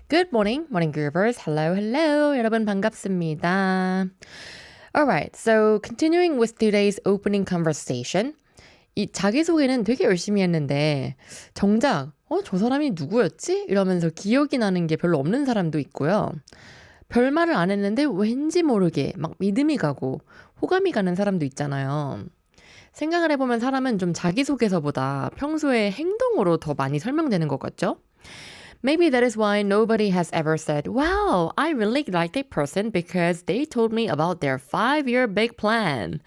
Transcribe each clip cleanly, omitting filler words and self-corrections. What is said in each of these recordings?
Good morning, morning groovers. Hello, hello. 여러분 반갑습니다. Alright, so continuing with today's opening conversation. 이 자기소개는 되게 열심히 했는데 정작 저 사람이 누구였지? 이러면서 기억이 나는 게 별로 없는 사람도 있고요. 별말을 안 했는데 왠지 모르게 막 믿음이 가고 호감이 가는 사람도 있잖아요. 생각을 해보면 사람은 좀 자기소개서보다 평소에 행동으로 더 많이 설명되는 것 같죠? Maybe that is why nobody has ever said, wow, I really like that person because they told me about their 5-year big plan.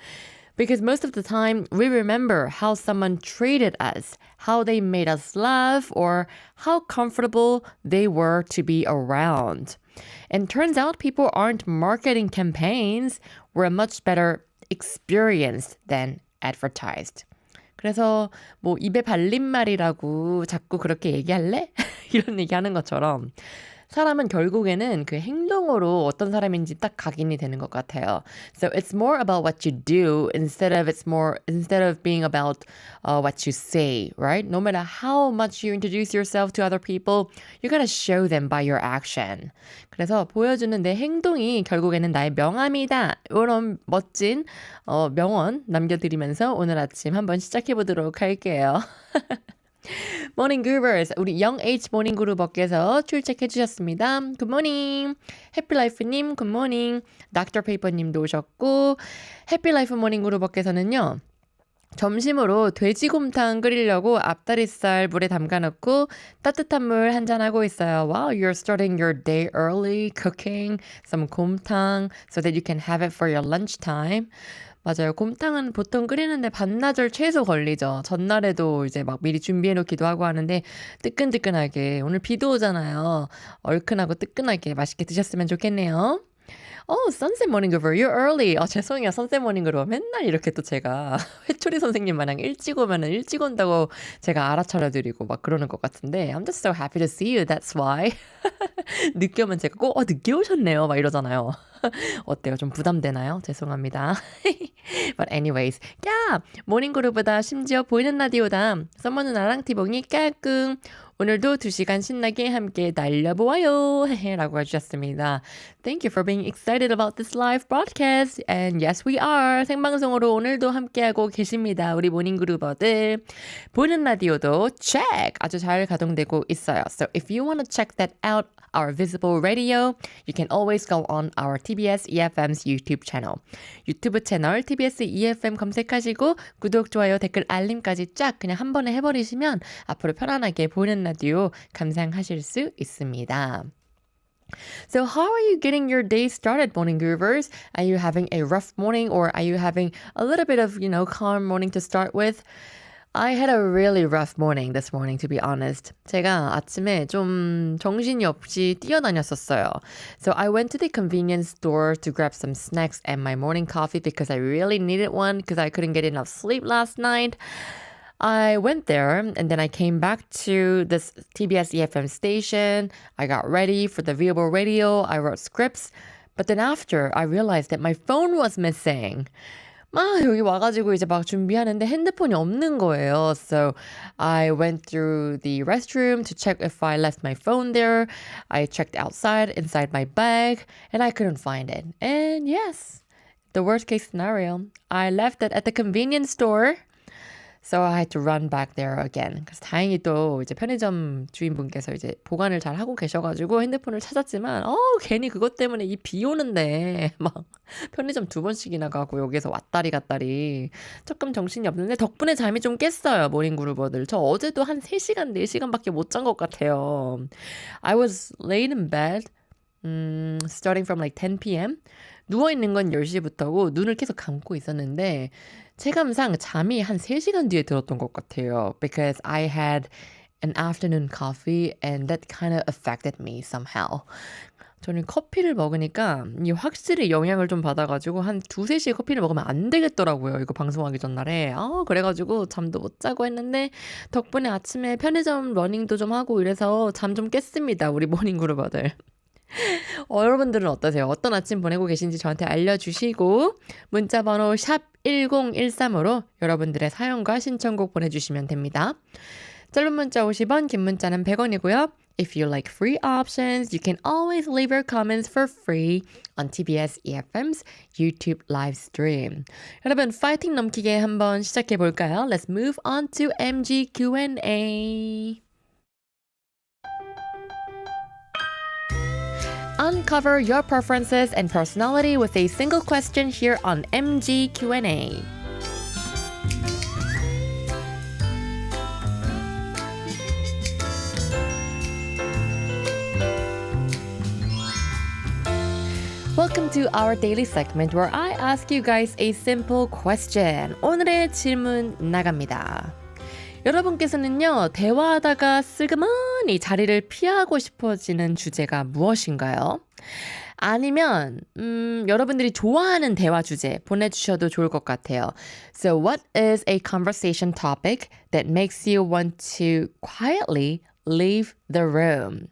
Because most of the time, we remember how someone treated us, how they made us laugh, or how comfortable they were to be around. And turns out people aren't marketing campaigns. We're much better experienced than advertised. 그래서 뭐 입에 발린 말이라고 자꾸 그렇게 얘기할래? 이런 얘기하는 것처럼 사람은 결국에는 그 행동으로 어떤 사람인지 딱 각인이 되는 것 같아요. So it's more about what you do instead of being about what you say, right? No matter how much you introduce yourself to other people, you gotta show them by your action. 그래서 보여주는 내 행동이 결국에는 나의 명함이다. 이런 멋진 명언 남겨드리면서 오늘 아침 한번 시작해 보도록 할게요. 모닝 그루버스 우리 영H 모닝 그루버께서 출첵해 주셨습니다. 굿모닝 해피라이프님 굿모닝 닥터페이퍼님도 오셨고 해피라이프 모닝 그루버께서는요. 점심으로 돼지곰탕 끓이려고 앞다리살 물에 담가놓고 따뜻한 물 한잔 하고 있어요. Wow, you're starting your day early cooking some 곰탕 so that you can have it for your lunchtime. 맞아요. 곰탕은 보통 끓이는데 반나절 최소 걸리죠. 전날에도 이제 막 미리 준비해 놓기도 하고 하는데 뜨끈뜨끈하게 오늘 비도 오잖아요. 얼큰하고 뜨끈하게 맛있게 드셨으면 좋겠네요. Sunset Morning Groove, you're early. 죄송해요. Sunset Morning Groove. 맨날 이렇게 또 제가 회초리 선생님 마냥 일찍 오면은 일찍 온다고 제가 알아차려드리고 막 그러는 것 같은데 I'm just so happy to see you. That's why. 늦게 오면 제가 꼭 늦게 오셨네요. 막 이러잖아요. 어때요? 좀 부담되나요? 죄송합니다. But anyways, 야! 모닝그룹보다 심지어 보이는 라디오다. 썸머 누나랑 티봉이 깔끔. 오늘도 2시간 신나게 함께 날려보아요. 라고 해주셨습니다. Thank you for being excited about this live broadcast. And yes, we are. 생방송으로 오늘도 함께하고 계십니다. 우리 모닝그룹어들. 보이는 라디오도 check! 아주 잘 가동되고 있어요. So if you want to check that out, our visible radio, you can always go on our TBS EFM's YouTube channel. 유튜브 채널 TBS EFM 검색하시고 구독, 좋아요, 댓글, 알림까지 쫙 그냥 한 번에 해버리시면 앞으로 편안하게 보이는 라디오 감상하실 수 있습니다. So how are you getting your day started, morning groovers? Are you having a rough morning or are you having a little bit of, calm morning to start with? I had a really rough morning this morning, to be honest. 제가 아침에 좀 정신이 없이 뛰어다녔었어요. So I went to the convenience store to grab some snacks and my morning coffee because I really needed one because I couldn't get enough sleep last night. I went there and then I came back to this TBS EFM station. I got ready for the Viewable Radio. I wrote scripts. But then after, I realized that my phone was missing. 여기 와가지고 이제 막 준비하는데 핸드폰이 없는 거예요. So I went through the restroom to check if I left my phone there. I checked outside, inside my bag, and I couldn't find it. And yes, the worst case scenario, I left it at the convenience store. So I had to run back there again. 그래서 다행히 또 이제 편의점 주인분께서 이제 보관을 잘 하고 계셔가지고 핸드폰을 찾았지만, 괜히 그것 때문에 이 비 오는데 막 편의점 2번씩이나 가고 여기서 왔다리 갔다리 조금 정신이 없는데 덕분에 잠이 좀 깼어요. 모닝그루버들. 저 어제도 한 3시간, 4시간밖에 못 잔 것 같아요. I was late in bed, starting from like 10 p.m. 누워있는 건 10시부터고 눈을 계속 감고 있었는데 체감상 잠이 한 3시간 뒤에 들었던 것 같아요. Because I had an afternoon coffee and that kind of affected me somehow. 저는 커피를 먹으니까 이게 확실히 영향을 좀 받아가지고 한 2-3시에 커피를 먹으면 안 되겠더라고요. 이거 방송하기 전날에. 그래가지고 잠도 못 자고 했는데 덕분에 아침에 편의점 러닝도 좀 하고 이래서 잠 좀 깼습니다. 우리 모닝그룹어들. 여러분들은 어떠세요? 어떤 아침 보내고 계신지 저한테 알려주시고 문자번호 샵 1013으로 여러분들의 사연과 신청곡 보내주시면 됩니다. 짧은 문자 50원, 긴 문자는 100원이고요. If you like free options, you can always leave your comments for free on TBS EFM's YouTube live stream. 여러분, 파이팅 넘기게 한번 시작해 볼까요? Let's move on to MG Q&A. Uncover your preferences and personality with a single question here on MG Q&A. Welcome to our daily segment where I ask you guys a simple question. 오늘의 질문 나갑니다. 여러분께서는요, 대화하다가 슬그머니 자리를 피하고 싶어지는 주제가 무엇인가요? 아니면 여러분들이 좋아하는 대화 주제 보내주셔도 좋을 것 같아요. So what is a conversation topic that makes you want to quietly leave the room?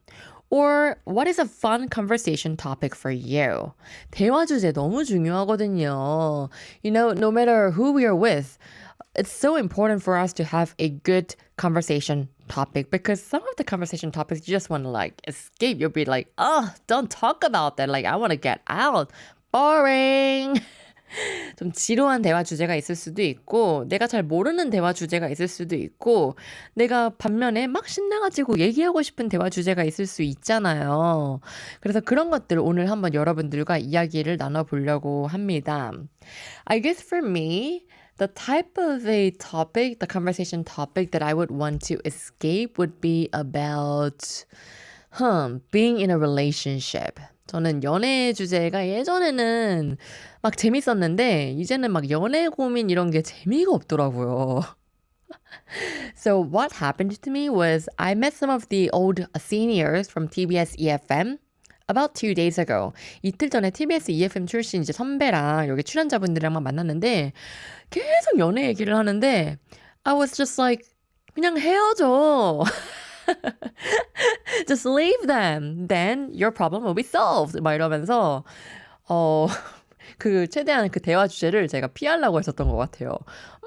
Or what is a fun conversation topic for you? 대화 주제 너무 중요하거든요. You know, no matter who we are with, it's so important for us to have a good conversation topic because some of the conversation topics you just want to like escape. You'll be like, oh, don't talk about that. Like, I want to get out. Boring. 좀 지루한 대화 주제가 있을 수도 있고 내가 잘 모르는 대화 주제가 있을 수도 있고 내가 반면에 막 신나가지고 얘기하고 싶은 대화 주제가 있을 수 있잖아요. 그래서 그런 것들 오늘 한번 여러분들과 이야기를 나눠보려고 합니다. I guess for me, the type of a topic, the conversation topic that I would want to escape would be about being in a relationship. 저는 연애 주제가 예전에는 막 재밌었는데 이제는 막 연애 고민 이런 게 재미가 없더라고요. So what happened to me was I met some of the old seniors from TBS EFM about 2 days ago. 이틀 전에 TBS EFM 출신 이제 선배랑 여기 출연자분들이랑 만났는데 계속 연애 얘기를 하는데 I was just like 그냥 헤어져. Just leave them. Then your problem will be solved. 막 이러면서 그 최대한 그 대화 주제를 제가 피하려고 했었던 것 같아요.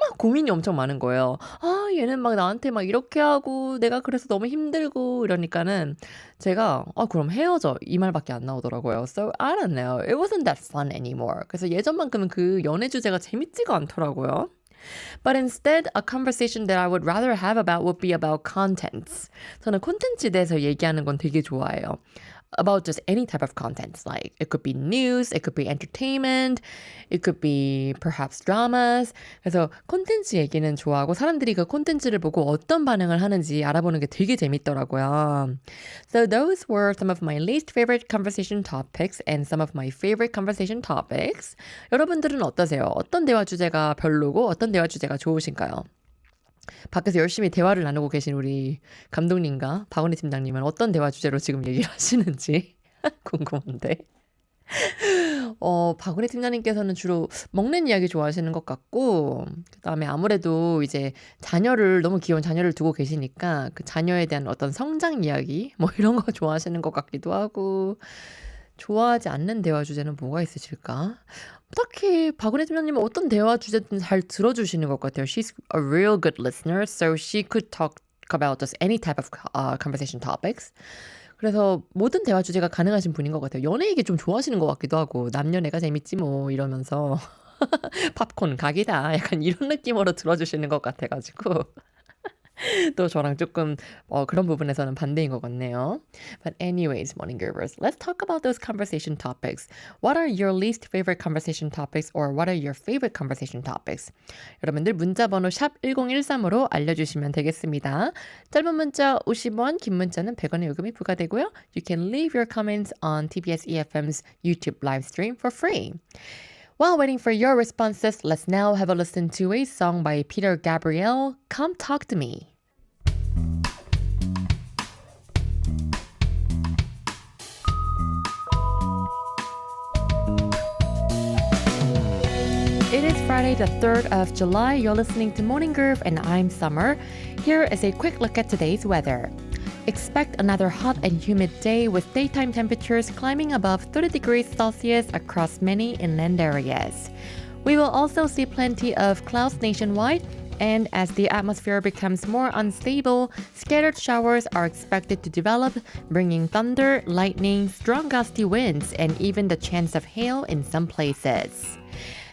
막 고민이 엄청 많은 거예요. 아, 얘는 막 나한테 막 이렇게 하고 내가 그래서 너무 힘들고 이러니까는 제가 그럼 헤어져 이 말밖에 안 나오더라고요. So I don't know. It wasn't that fun anymore. 그래서 예전만큼은 그 연애 주제가 재밌지가 않더라고요. But instead, a conversation that I would rather have about would be about contents. 저는 콘텐츠에 대해서 얘기하는 건 되게 좋아해요. About just any type of contents. Like, it could be news, it could be entertainment, it could be perhaps dramas. 그래서 콘텐츠 얘기는 좋아하고 사람들이 그 콘텐츠를 보고 어떤 반응을 하는지 알아보는 게 되게 재밌더라고요. So those were some of my least favorite conversation topics and some of my favorite conversation topics. 여러분들은 어떠세요? 어떤 대화 주제가 별로고 어떤 대화 주제가 좋으신가요? 밖에서 열심히 대화를 나누고 계신 우리 감독님과 박원희 팀장님은 어떤 대화 주제로 지금 얘기를 하시는지 궁금한데. 박은혜 팀장님께서는 주로 먹는 이야기 좋아하시는 것 같고, 그 다음에 아무래도 이제 너무 귀여운 자녀를 두고 계시니까 그 자녀에 대한 어떤 성장 이야기, 뭐 이런 거 좋아하시는 것 같기도 하고, 좋아하지 않는 대화 주제는 뭐가 있으실까? 딱히 박은혜 팀장님은 어떤 대화 주제든 잘 들어주시는 것 같아요. She's a real good listener, so she could talk about just any type of conversation topics. 그래서 모든 대화 주제가 가능하신 분인 것 같아요. 연애 얘기 좀 좋아하시는 것 같기도 하고 남녀내가 재밌지 뭐 이러면서 팝콘 각이다 약간 이런 느낌으로 들어주시는 것 같아가지고 또 저랑 조금 그런 부분에서는 반대인 것 같네요. But anyways, morning givers, let's talk about those conversation topics. What are your least favorite conversation topics or what are your favorite conversation topics? 여러분들 문자번호 샵 1013으로 알려주시면 되겠습니다. 짧은 문자 50원, 긴 문자는 100원의 요금이 부과되고요. You can leave your comments on TBS EFM's YouTube live stream for free. While waiting for your responses, let's now have a listen to a song by Peter Gabriel, Come Talk to Me. It is Friday the 3rd of July. You're listening to Morning Groove and I'm Summer. Here is a quick look at today's weather. Expect another hot and humid day with daytime temperatures climbing above 30 degrees Celsius across many inland areas. We will also see plenty of clouds nationwide, And as the atmosphere becomes more unstable, scattered showers are expected to develop, bringing thunder, lightning, strong gusty winds, and even the chance of hail in some places.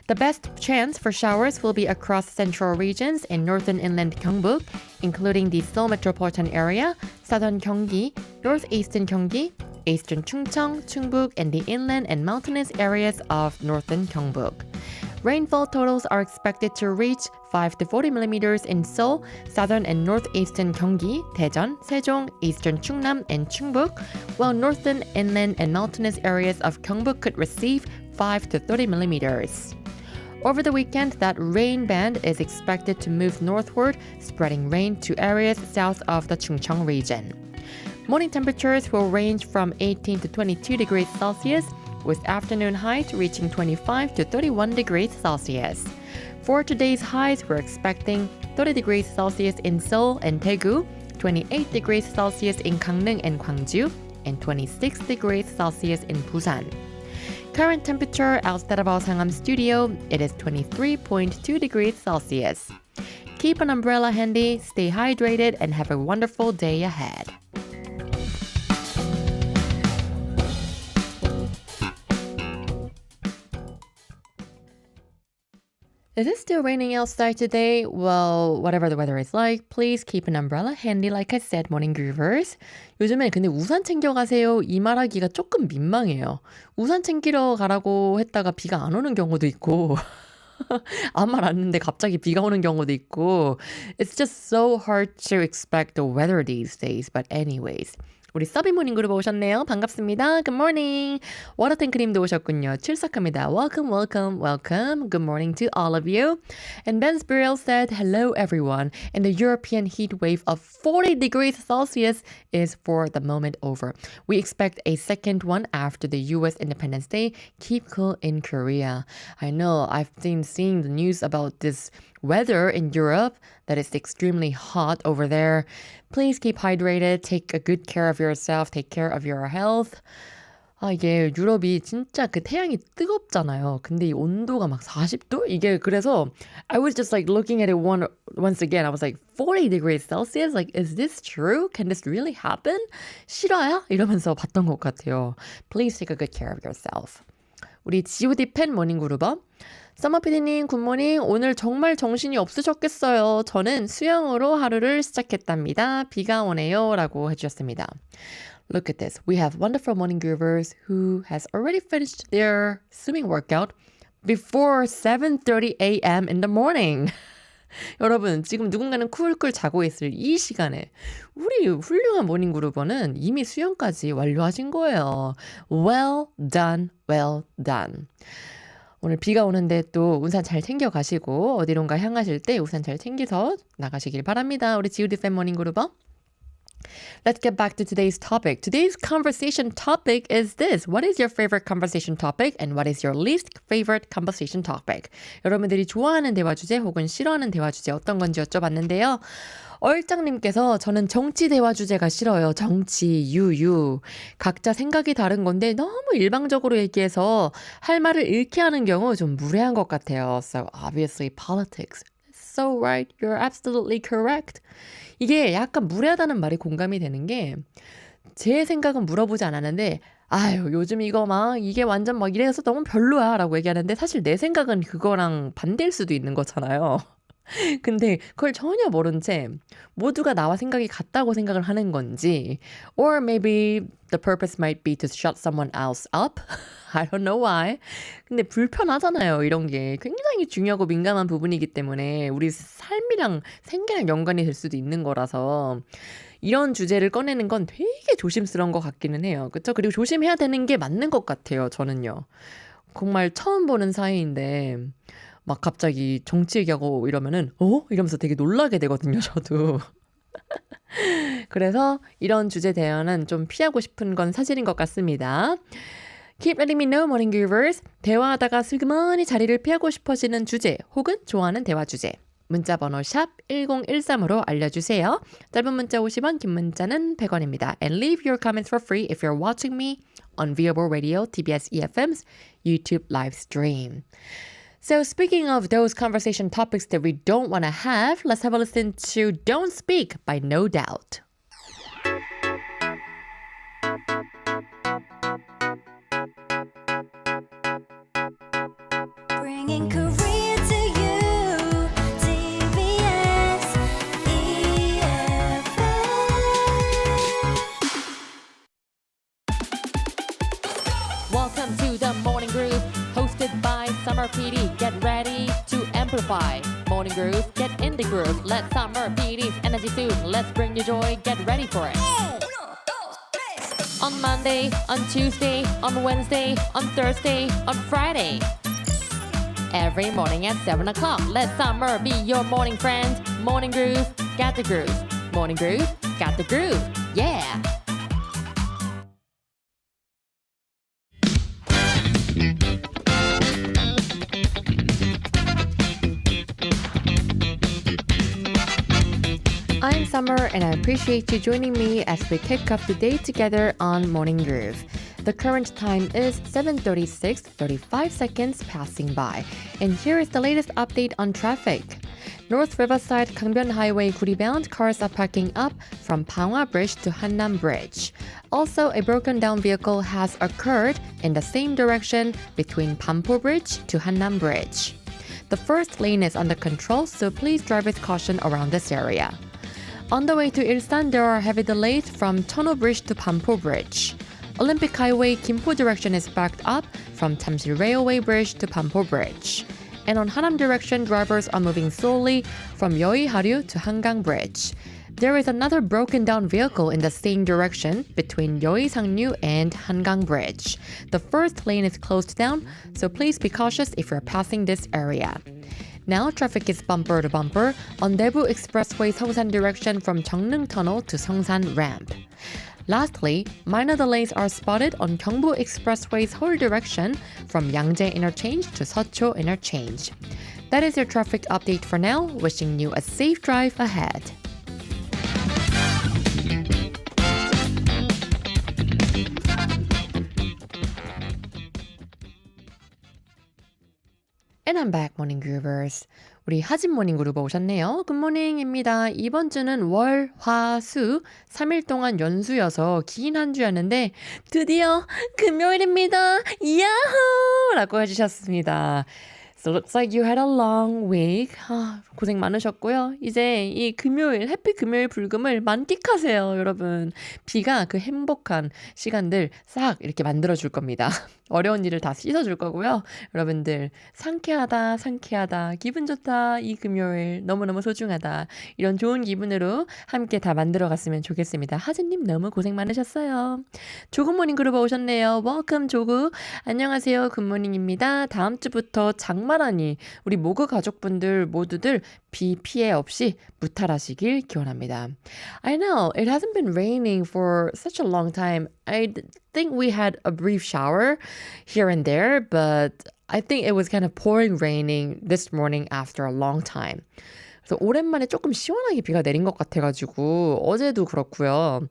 The best chance for showers will be across central regions and northern inland Gyeongbuk, including the Seoul metropolitan area, southern Gyeonggi, northeastern Gyeonggi, eastern Chungcheong, Chungbuk, and the inland and mountainous areas of northern Gyeongbuk. Rainfall totals are expected to reach 5 to 40 millimeters in Seoul, southern and northeastern Gyeonggi, Daejeon, Sejong, eastern Chungnam, and Chungbuk, while northern, inland, and mountainous areas of Gyeongbuk could receive 5 to 30 millimeters. Over the weekend, that rain band is expected to move northward, spreading rain to areas south of the Chungcheong region. Morning temperatures will range from 18 to 22 degrees Celsius, with afternoon highs reaching 25 to 31 degrees Celsius. For today's highs, we're expecting 30 degrees Celsius in Seoul and Daegu, 28 degrees Celsius in Gangneung and Gwangju, and 26 degrees Celsius in Busan. Current temperature outside of our Sangam studio, it is 23.2 degrees Celsius. Keep an umbrella handy, stay hydrated, and have a wonderful day ahead. Is it still raining outside today? Well, whatever the weather is like, please keep an umbrella handy like I said, morning groovers. 요즘에 근데 우산 챙겨가세요 이 말하기가 조금 민망해요. 우산 챙기러 가라고 했다가 비가 안 오는 경우도 있고 아무 말 안 했는데 갑자기 비가 오는 경우도 있고 It's just so hard to expect the weather these days. But anyways. 우리 서비모닝 그룹 오셨네요. 반갑습니다. Good morning. 워터탱크님도 오셨군요. 출석합니다. Welcome, welcome, welcome. Good morning to all of you. And Ben Spuriel said, hello everyone. And the European heat wave of 40 degrees Celsius is for the moment over. We expect a second one after the US Independence Day. Keep cool in Korea. I know, I've been seeing the news about this weather in Europe that is extremely hot over there. Please keep hydrated, take a good care of yourself, take care of your health. 이게 유럽이 진짜 그 태양이 뜨겁잖아요. 근데 이 온도가 막 40도? 이게 그래서 I was just like looking at it once again. I was like 40 degrees Celsius? Like, is this true? Can this really happen? 실화야? 이러면서 봤던 것 같아요. Please take a good care of yourself. 우리 G.O.D 팬 모닝그룹업 서머피디님 굿모닝. 오늘 정말 정신이 없으셨겠어요. 저는 수영으로 하루를 시작했답니다. 비가 오네요 라고 해주셨습니다. Look at this. We have wonderful morning groovers who has already finished their swimming workout before 7:30 a.m. in the morning. 여러분 지금 누군가는 쿨쿨 자고 있을 이 시간에 우리 훌륭한 모닝 그루버는 이미 수영까지 완료하신 거예요. Well done, well done. 오늘 비가 오는데 또 우산 잘 챙겨 가시고 어디론가 향하실 때 우산 잘 챙겨서 나가시길 바랍니다. 우리 지우디 팬 모닝 그루버. Let's get back to today's topic. Today's conversation topic is this. What is your favorite conversation topic and what is your least favorite conversation topic? 여러분들이 좋아하는 대화 주제 혹은 싫어하는 대화 주제 어떤 건지 여쭤봤는데요. 얼짱님께서 저는 정치 대화 주제가 싫어요. 정치, 유유. 각자 생각이 다른 건데 너무 일방적으로 얘기해서 할 말을 잃게 하는 경우 좀 무례한 것 같아요. So obviously politics. So right. You're absolutely correct. 이게 약간 무례하다는 말이 공감이 되는 게 제 생각은 물어보지 않았는데 아유 요즘 이거 막 이게 완전 막 이래서 너무 별로야 라고 얘기하는데 사실 내 생각은 그거랑 반대일 수도 있는 거잖아요. 근데 그걸 전혀 모른 채 모두가 나와 생각이 같다고 생각을 하는 건지 or maybe the purpose might be to shut someone else up. I don't know why. 근데 불편하잖아요. 이런 게 굉장히 중요하고 민감한 부분이기 때문에 우리 삶이랑 생계랑 연관이 될 수도 있는 거라서 이런 주제를 꺼내는 건 되게 조심스러운 것 같기는 해요. 그렇죠? 그리고 조심해야 되는 게 맞는 것 같아요. 저는요. 정말 처음 보는 사이인데 막 갑자기 정치 얘기하고 이러면은 이러면서 되게 놀라게 되거든요. 저도. 그래서 이런 주제 대화는 좀 피하고 싶은 건 사실인 것 같습니다. Keep letting me know, morning groovers. 대화하다가 슬그머니 자리를 피하고 싶어지는 주제 혹은 좋아하는 대화 주제. 문자번호 샵 1013으로 알려주세요. 짧은 문자 50원, 긴 문자는 100원입니다. And leave your comments for free if you're watching me on Viable Radio, TBS EFM's YouTube live stream. So speaking of those conversation topics that we don't want to have, let's have a listen to Don't Speak by No Doubt. Bringing Korea to you, TBS EFM. Welcome to the Morning Groove, hosted by Summer PD. Get ready to amplify. Morning Groove, get in the groove. Let Summer PD's energy soothe. Let's bring you joy. Get ready for it. On Monday, on Tuesday, on Wednesday, on Thursday, on Friday. Every morning at 7 o'clock, let Summer be your morning friend. Morning Groove, got the groove. Morning Groove, got the groove. Yeah! I'm Summer and I appreciate you joining me as we kick off the day together on Morning Groove. The current time is 7:36, 35 seconds passing by. And here is the latest update on traffic. North Riverside Gangbyeon Highway Guri-bound cars are parking up from Panghwa Bridge to Hannam Bridge. Also, a broken down vehicle has occurred in the same direction between Pampo Bridge to Hannam Bridge. The first lane is under control, so please drive with caution around this area. On the way to Ilsan, there are heavy delays from Cheonho Bridge to Pampo Bridge. Olympic Highway Gimpo direction is backed up from Tamsil Railway Bridge to Pampo Bridge. And on Hanam direction, drivers are moving slowly from Yeouiharu to Hangang Bridge. There is another broken down vehicle in the same direction between Yeouisangnu and Hangang Bridge. The first lane is closed down, so please be cautious if you're passing this area. Now traffic is bumper to bumper on Daegu Expressway Seongsan direction from Jeongneung Tunnel to Seongsan Ramp. Lastly, minor delays are spotted on Gyeongbu Expressway's whole direction from Yangjae Interchange to Seocho Interchange. That is your traffic update for now. Wishing you a safe drive ahead. And I'm back, Morning Groovers. 우리 하진 모닝 그루버 오셨네요. 굿모닝입니다. 이번 주는 월, 화, 수 3일 동안 연수여서 긴 한 주였는데 드디어 금요일입니다. 야호! 라고 해주셨습니다. So looks like you had a long week. 고생 많으셨고요. 이제 이 금요일, 해피 금요일 불금을 만끽하세요, 여러분. 비가 그 행복한 시간들 싹 이렇게 만들어줄 겁니다. 어려운 일을 다 씻어줄 거고요. 여러분들 상쾌하다, 상쾌하다, 기분 좋다, 이 금요일 너무너무 소중하다. 이런 좋은 기분으로 함께 다 만들어갔으면 좋겠습니다. 하진님 너무 고생 많으셨어요. 조굿모닝 그루버 오셨네요. Welcome 조구. 안녕하세요. 굿모닝입니다. 다음 주부터 장마라니 우리 모그 가족분들 모두들 비 피해 없이 무탈하시길 기원합니다. I know it hasn't been raining for such a long time. I think we had a brief shower here and there, but I think it was kind of pouring raining this morning after a long time. 그래서 오랜만에 조금 시원하게 비가 내린 것 같아가지고 어제도 그렇고요.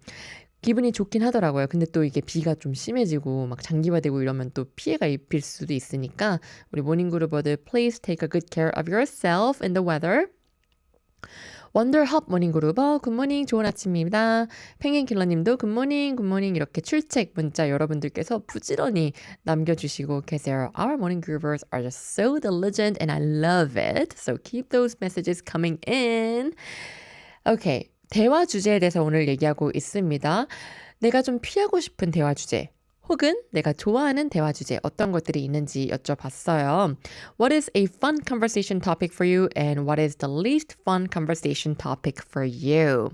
기분이 좋긴 하더라고요. 근데 또 이게 비가 좀 심해지고 막 장기화되고 이러면 또 피해가 입힐 수도 있으니까 우리 모닝그루버들 please take a good care of yourself in the weather. 원더헙 모닝그루버 굿모닝 좋은 아침입니다. 펭귄킬러님도 굿모닝 굿모닝 이렇게 출첵 문자 여러분들께서 부지런히 남겨주시고 계세요. Our morning groovers are just so diligent and I love it. So keep those messages coming in. Okay. 대화 주제에 대해서 오늘 얘기하고 있습니다. 내가 좀 피하고 싶은 대화 주제 혹은 내가 좋아하는 대화 주제 어떤 것들이 있는지 여쭤봤어요. What is a fun conversation topic for you and what is the least fun conversation topic for you?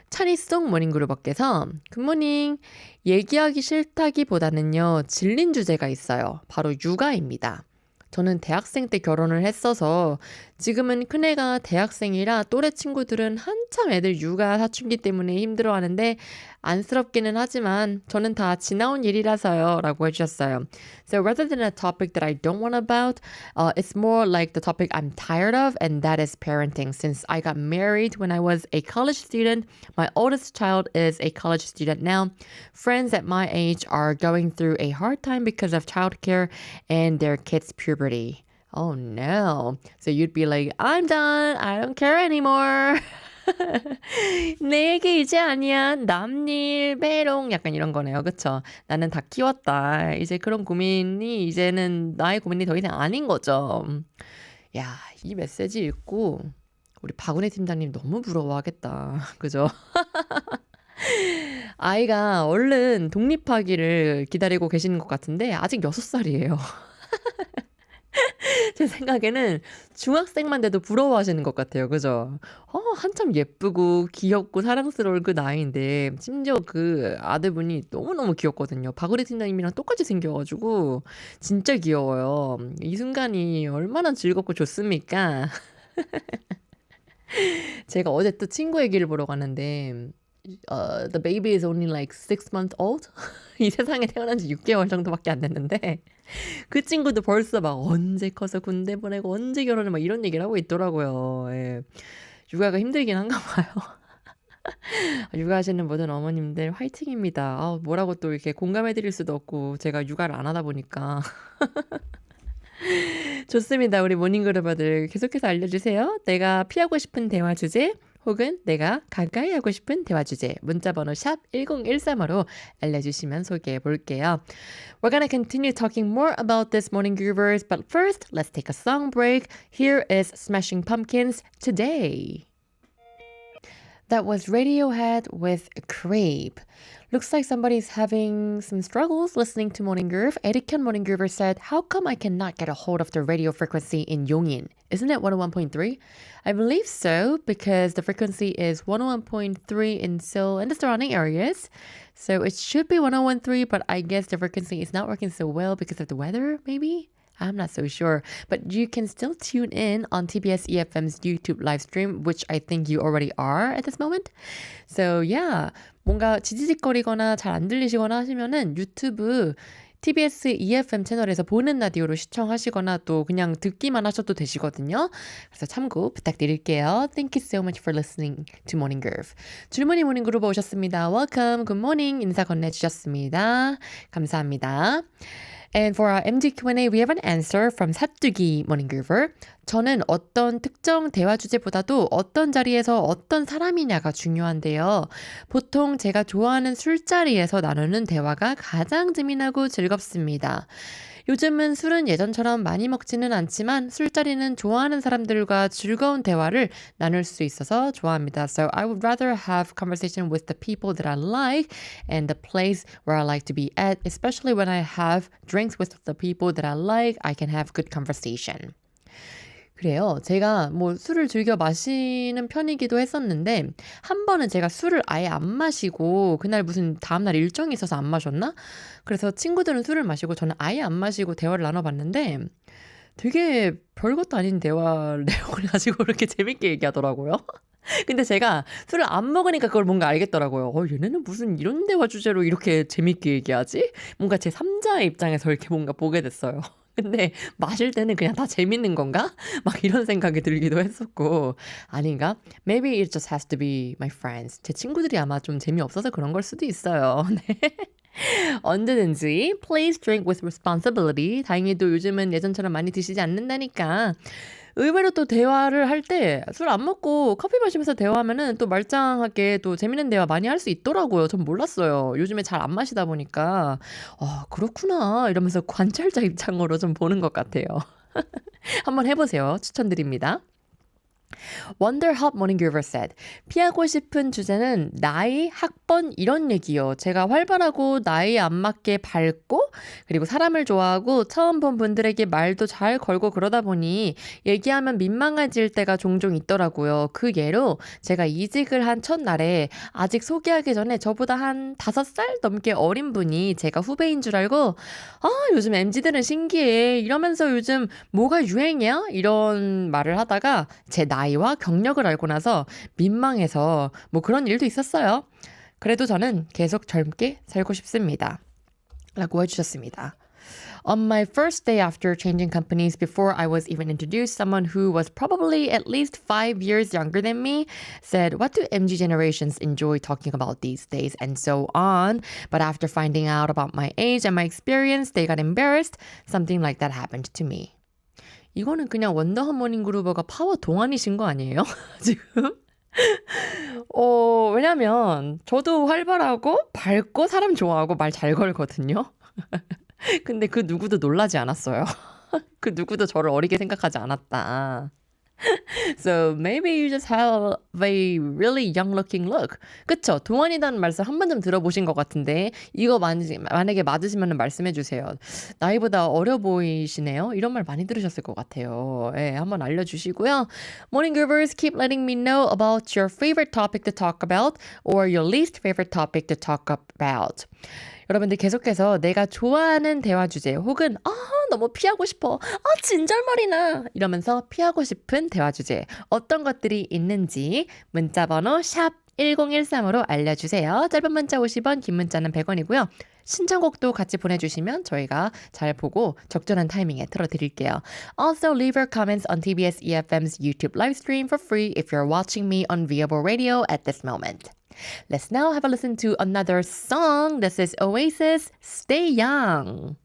찬이송 모닝그루버께서 굿모닝 얘기하기 싫다기보다는요 질린 주제가 있어요. 바로 육아입니다. 저는 대학생 때 결혼을 했어서 지금은 큰애가 대학생이라 또래 친구들은 한참 애들 육아 사춘기 때문에 힘들어하는데 안쓰럽기는 하지만 저는 다 지나온 일이라서요 라고 해주셨어요. So rather than a topic that I don't want about, it's more like the topic I'm tired of and that is parenting. Since I got married when I was a college student, my oldest child is a college student now. Friends at my age are going through a hard time because of childcare and their kids' puberty. Oh no. So you'd be like, I'm done. I don't care anymore. 내 얘기 이제 아니야. 남일 메롱 약간 이런 거네요. 그쵸? 나는 다 키웠다. 이제 그런 고민이 이제는 나의 고민이 더 이상 아닌 거죠. 야, 이 메시지 읽고 우리 박은혜 팀장님 너무 부러워하겠다. 그죠? 아이가 얼른 독립하기를 기다리고 계시는 것 같은데 아직 6살이에요. 제 생각에는 중학생만 돼도 부러워하시는 것 같아요. 그죠? 한참 예쁘고 귀엽고 사랑스러울 그 나이인데 심지어 그 아들분이 너무너무 귀엽거든요. 박우리 팀장님이랑 똑같이 생겨가지고 진짜 귀여워요. 이 순간이 얼마나 즐겁고 좋습니까? 제가 어제 또 친구 얘기를 보러 갔는데 the baby is only like 6 months old? 이 세상에 태어난 지 6개월 정도밖에 안 됐는데 그 친구도 벌써 막 언제 커서 군대 보내고 언제 결혼을 막 이런 얘기를 하고 있더라고요. 예. 육아가 힘들긴 한가 봐요. 육아하시는 모든 어머님들 화이팅입니다. 뭐라고 또 이렇게 공감해 드릴 수도 없고 제가 육아를 안 하다 보니까. 좋습니다. 우리 모닝그룹아들 계속해서 알려주세요. 내가 피하고 싶은 대화 주제 혹은 내가 가까이 하고 싶은 대화 주제 문자번호 샵 1013으로 알려주시면 소개해 볼게요. We're gonna continue talking more about this morning groovers, but first let's take a song break. Here is Smashing Pumpkins Today. That was Radiohead with Creep. Looks like somebody's having some struggles listening to Morning Groove. Erican Morning Groover said, how come I cannot get a hold of the radio frequency in Yongin? Isn't it 101.3? I believe so, because the frequency is 101.3 in Seoul and the surrounding areas. So it should be 101.3, but I guess the frequency is not working so well because of the weather, maybe? I'm not so sure, but you can still tune in on TBS EFM's YouTube live stream, which I think you already are at this moment. So yeah, 뭔가 지지직거리거나 잘 안 들리시거나 하시면은 유튜브 TBS EFM 채널에서 보는 라디오로 시청하시거나 또 그냥 듣기만 하셔도 되시거든요. 그래서 참고 부탁드릴게요. Thank you so much for listening to Morning Groove. 줄무늬 모닝 그룹 오셨습니다. Welcome, good morning 인사 건네주셨습니다. 감사합니다. And for our MG Q&A, we have an answer from 사뚜기 Morning Groover. 저는 어떤 특정 대화 주제보다도 어떤 자리에서 어떤 사람이냐가 중요한데요. 보통 제가 좋아하는 술자리에서 나누는 대화가 가장 재미나고 즐겁습니다. 요즘은 술은 예전처럼 많이 먹지는 않지만 술자리는 좋아하는 사람들과 즐거운 대화를 나눌 수 있어서 좋아합니다. So I would rather have conversation with the people that I like and the place where I like to be at, especially when I have drinks with the people that I like, I can have good conversation. 그래요. 제가 뭐 술을 즐겨 마시는 편이기도 했었는데 한 번은 제가 술을 아예 안 마시고 그날 무슨 다음날 일정이 있어서 안 마셨나? 그래서 친구들은 술을 마시고 저는 아예 안 마시고 대화를 나눠봤는데 되게 별것도 아닌 대화 내용을 가지고 그렇게 재밌게 얘기하더라고요. 근데 제가 술을 안 먹으니까 그걸 뭔가 알겠더라고요. 얘네는 무슨 이런 대화 주제로 이렇게 재밌게 얘기하지? 뭔가 제 3자의 입장에서 이렇게 뭔가 보게 됐어요. 근데 마실 때는 그냥 다 재밌는 건가? 막 이런 생각이 들기도 했었고 아닌가? Maybe it just has to be my friends. 제 친구들이 아마 좀 재미없어서 그런 걸 수도 있어요. 네. 언제든지 please drink with responsibility. 다행히도 요즘은 예전처럼 많이 드시지 않는다니까 의외로 또 대화를 할 때 술 안 먹고 커피 마시면서 대화하면은 또 말짱하게 또 재밌는 대화 많이 할 수 있더라고요. 전 몰랐어요. 요즘에 잘 안 마시다 보니까 그렇구나 이러면서 관찰자 입장으로 좀 보는 것 같아요. 한번 해보세요. 추천드립니다. Wonder Hop Morning Groover said, 피하고 싶은 주제는 나이, 학번 이런 얘기요. 제가 활발하고 나이에 안 맞게 밝고 그리고 사람을 좋아하고 처음 본 분들에게 말도 잘 걸고 그러다 보니 얘기하면 민망해질 때가 종종 있더라고요. 그 예로 제가 이직을 한 첫날에 아직 소개하기 전에 저보다 한 5살 넘게 어린 분이 제가 후배인 줄 알고 요즘 MZ들은 신기해 이러면서 요즘 뭐가 유행이야? 이런 말을 하다가 제 나이와 경력을 알고 나서 민망해서 뭐 그런 일도 있었어요. 그래도 저는 계속 젊게 살고 싶습니다. 라고 해주셨습니다. On my first day after changing companies, before I was even introduced, someone who was probably at least 5 years younger than me said, what do MG generations enjoy talking about these days? And so on. But after finding out about my age and my experience, they got embarrassed. Something like that happened to me. 이거는 그냥 원더 모닝 그루버가 파워 동안이신 거 아니에요? 지금? 왜냐면 저도 활발하고 밝고 사람 좋아하고 말 잘 걸거든요. 근데 그 누구도 놀라지 않았어요. 그 누구도 저를 어리게 생각하지 않았다. So maybe you just have a really young looking look. 그쵸? 동안이라는 말씀 한 번쯤 들어보신 것 같은데 이거 만약에 맞으시면 말씀해 주세요. 나이보다 어려 보이시네요. 이런 말 많이 들으셨을 것 같아요. 예, 한번 알려주시고요. Morning Groovers, keep letting me know about your favorite topic to talk about or your least favorite topic to talk about. 여러분들 계속해서 내가 좋아하는 대화 주제 혹은 너무 피하고 싶어. 진절머리나 이러면서 피하고 싶은 대화 주제 어떤 것들이 있는지 문자번호 샵 1013으로 알려주세요. 짧은 문자 50원, 긴 문자는 100원이고요. 신청곡도 같이 보내주시면 저희가 잘 보고 적절한 타이밍에 틀어드릴게요. Also, leave your comments on TBS EFM's YouTube live stream for free if you're watching me on Viable Radio at this moment. Let's now have a listen to another song. This is Oasis, Stay Young.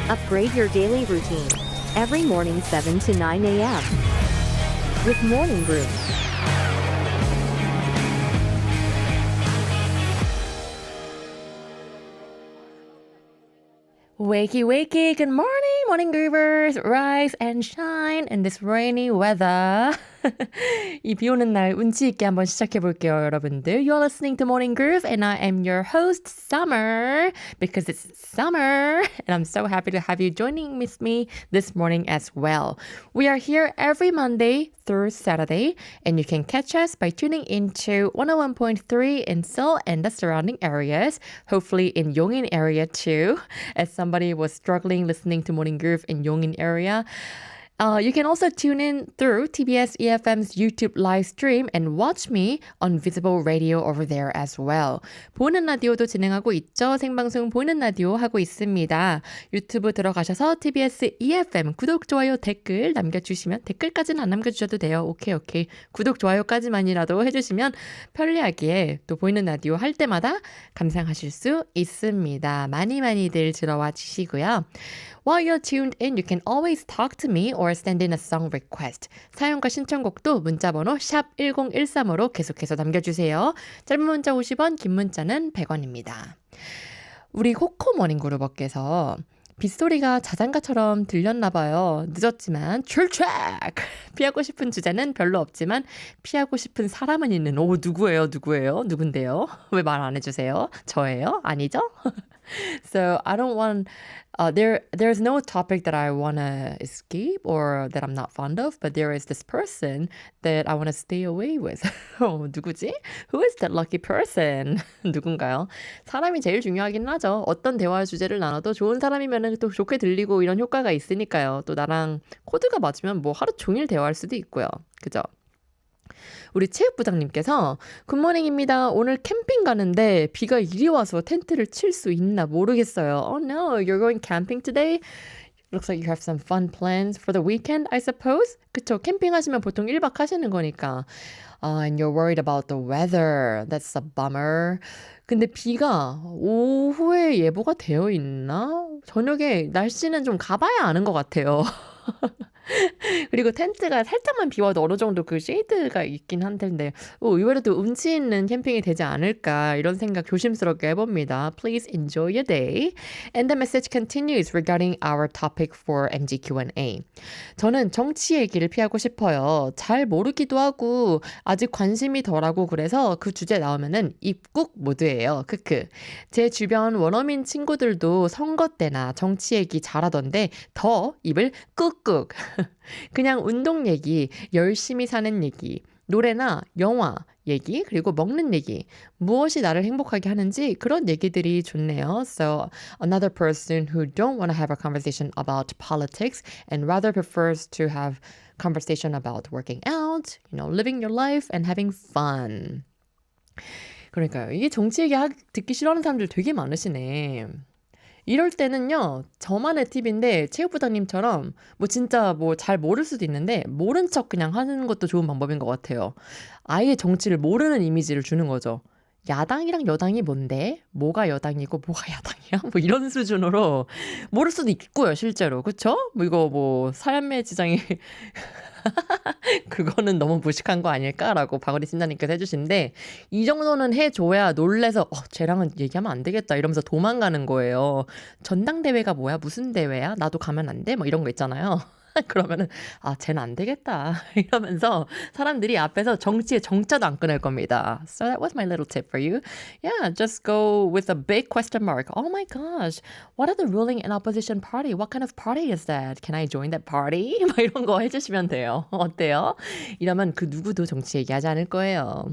Upgrade your daily routine. Every morning 7 to 9 a.m. with Morning Brew. Wakey, wakey, good morning, morning groovers. Rise and shine in this rainy weather. 이 비 오는 날 운치 있게 한번 시작해 볼게요, 여러분들. You're listening to Morning Groove and I am your host, Summer, because it's summer and I'm so happy to have you joining with me this morning as well. We are here every Monday through Saturday and you can catch us by tuning into 101.3 in Seoul and the surrounding areas, hopefully in Yongin area too, as somebody was struggling listening to Morning Groove in Yongin area. You can also tune in through TBS EFM's YouTube live stream and watch me on Visible Radio over there as well. 보는 라디오도 진행하고 있죠. 생방송 보는 라디오 하고 있습니다. 유튜브 들어가셔서 TBS EFM 구독, 좋아요, 댓글 남겨주시면 댓글까지는 안 남겨주셔도 돼요. 오케이. 구독, 좋아요까지만이라도 해주시면 편리하게 또 보이는 라디오 할 때마다 감상하실 수 있습니다. 많이들 들어와 주시고요. While you're tuned in, you can always talk to me or send in a song request. 사연과 신청곡도 문자번호 샵 1013으로 계속해서 남겨주세요. 짧은 문자 50원, 긴 문자는 100원입니다. 우리 코코 모닝그룹어께서 빗소리가 자장가처럼 들렸나 봐요. 늦었지만 출첵! 피하고 싶은 주제는 별로 없지만 피하고 싶은 사람은 있는. 누구예요? 누군데요? 왜 말 안 해주세요? 저예요? 아니죠? So I don't want... there's no topic that I want to escape or that I'm not fond of, but there is this person that I want to stay away with. 누구지? Who is that lucky person? 누군가요? 사람이 제일 중요하긴 하죠. 어떤 대화 주제를 나눠도 좋은 사람이면 또 좋게 들리고 이런 효과가 있으니까요. 또 나랑 코드가 맞으면 뭐 하루 종일 대화할 수도 있고요. 그죠? 우리 체육부장님께서 굿모닝입니다. 오늘 캠핑 가는데 비가 이리 와서 텐트를 칠 수 있나 모르겠어요. Oh no, you're going camping today? Looks like you have some fun plans for the weekend, I suppose? 그쵸, 캠핑하시면 보통 1박 하시는 거니까. And you're worried about the weather. That's a bummer. 근데 비가 오후에 예보가 되어 있나? 저녁에 날씨는 좀 가봐야 아는 것 같아요. 그리고 텐트가 살짝만 비와도 어느 정도 그 쉐이드가 있긴 한 텐데 의외로 또 운치 있는 캠핑이 되지 않을까 이런 생각 조심스럽게 해봅니다. Please enjoy your day. And the message continues regarding our topic for MG Q&A. 저는 정치 얘기를 피하고 싶어요. 잘 모르기도 하고 아직 관심이 덜하고 그래서 그 주제 나오면은 입국 모드예요. 크크. 제 주변 원어민 친구들도 선거 때나 정치 얘기 잘하던데 더 입을 꾹꾹. 그냥 운동 얘기, 열심히 사는 얘기, 노래나 영화 얘기, 그리고 먹는 얘기, 무엇이 나를 행복하게 하는지 그런 얘기들이 좋네요. So another person who don't want to have a conversation about politics and rather prefers to have conversation about working out, living your life and having fun. 그러니까요. 이게 정치 얘기 듣기 싫어하는 사람들 되게 많으시네. 이럴 때는요, 저만의 팁인데, 체육부장님처럼, 뭐 진짜 뭐 잘 모를 수도 있는데, 모른 척 그냥 하는 것도 좋은 방법인 것 같아요. 아예 정치를 모르는 이미지를 주는 거죠. 야당이랑 여당이 뭔데? 뭐가 여당이고 뭐가 야당이야? 뭐 이런 수준으로 모를 수도 있고요, 실제로. 그쵸? 뭐 이거 뭐 사연매 지장이 그거는 너무 무식한 거 아닐까라고 박은희 팀장님께서 해주시는데 이 정도는 해줘야 놀래서 쟤랑은 얘기하면 안 되겠다 이러면서 도망가는 거예요. 전당대회가 뭐야? 무슨 대회야? 나도 가면 안 돼? 뭐 이런 거 있잖아요. 그러면은 쟤는 안 되겠다 이러면서 사람들이 앞에서 정치의 정자도 안 끊을 겁니다. So that was my little tip for you. Yeah, just go with a big question mark. Oh my gosh, what are the ruling and opposition party? What kind of party is that? Can I join that party? 막 이런 거 해주시면 돼요. 어때요? 이러면 그 누구도 정치 얘기하지 않을 거예요.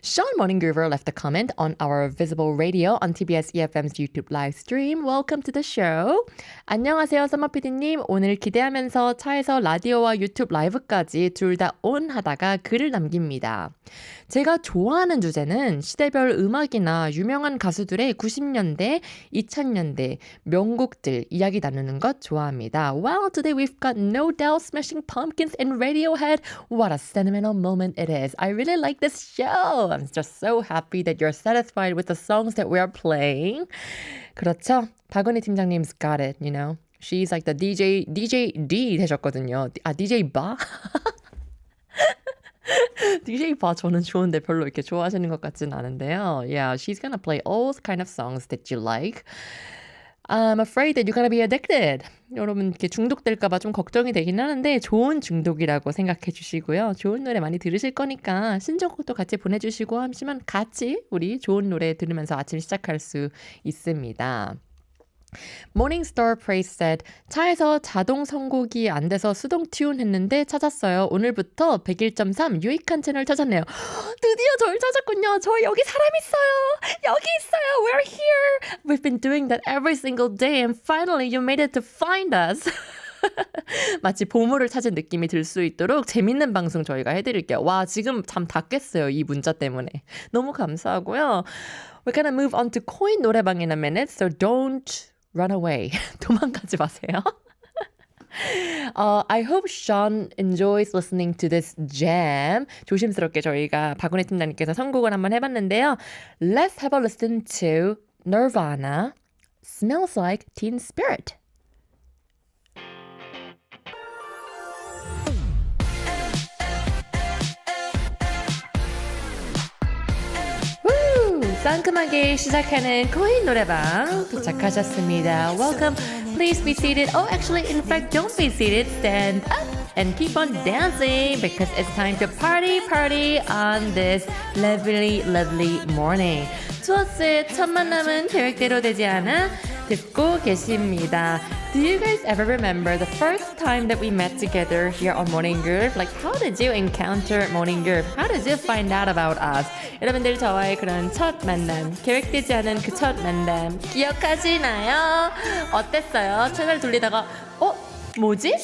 Sean Morningsgroover left a comment on our Visible Radio on TBS EFM's YouTube live stream. Welcome to the show. 안녕하세요, 서머피디님. 오늘 기대하면서 차에서 라디오와 유튜브 라이브까지 둘 다 온 하다가 글을 남깁니다. 제가 좋아하는 주제는 시대별 음악이나 유명한 가수들의 90년대, 2000년대 명곡들 이야기 나누는 것 좋아합니다. Well, today we've got No Doubt, Smashing Pumpkins, and Radiohead. What a sentimental moment it is. I really like this show. I'm just so happy that you're satisfied with the songs that we are playing. 그렇죠? 박은희 팀장님's got it, you know. She's like the DJ D 되셨거든요. DJ 바? DJ 바 저는 좋은데 별로 이렇게 좋아하시는 것 같진 않은데요. Yeah, she's gonna play all kind of songs that you like. I'm afraid that you're gonna be addicted. 여러분 이렇게 중독될까봐 좀 걱정이 되긴 하는데 좋은 중독이라고 생각해 주시고요. 좋은 노래 많이 들으실 거니까 신청곡도 같이 보내주시고 하시면 같이 우리 좋은 노래 들으면서 아침 시작할 수 있습니다. Morningstar Praise said, 차에서 자동 선곡이 안 돼서 수동 튠 했는데 찾았어요. 오늘부터 101.3 유익한 채널 찾았네요. 드디어 저를 찾았군요. 저 여기 사람 있어요. 여기 있어요. We're here. We've been doing that every single day and finally you made it to find us. 마치 보물을 찾은 느낌이 들 수 있도록 재밌는 방송 저희가 해드릴게요. 와, 지금 잠 다 깼어요. 이 문자 때문에. 너무 감사하고요. We're gonna move on to 코인 노래방 in a minute, so don't run away. 도망가지 마세요. I hope Sean enjoys listening to this jam. 조심스럽게 저희가 박은혜 팀장님께서 선곡을 한번 해봤는데요. Let's have a listen to Nirvana, Smells Like Teen Spirit. 상큼하게 시작하는 코인 노래방 도착하셨습니다. Welcome. Please be seated. Oh, actually, in fact, don't be seated. Stand up and keep on dancing because it's time to party on this lovely morning. 투어스의 첫 만남은 계획대로 되지 않아 듣고 계십니다. Do you guys ever remember the first time that we met together here on Morning Groove? Like, how did you encounter Morning Groove? How did you find out about us? 여러분들 저와의 그런 첫 만남, 계획되지 않은 그 첫 만남 기억하시나요? 어땠어요? 채널 돌리다가 뭐지?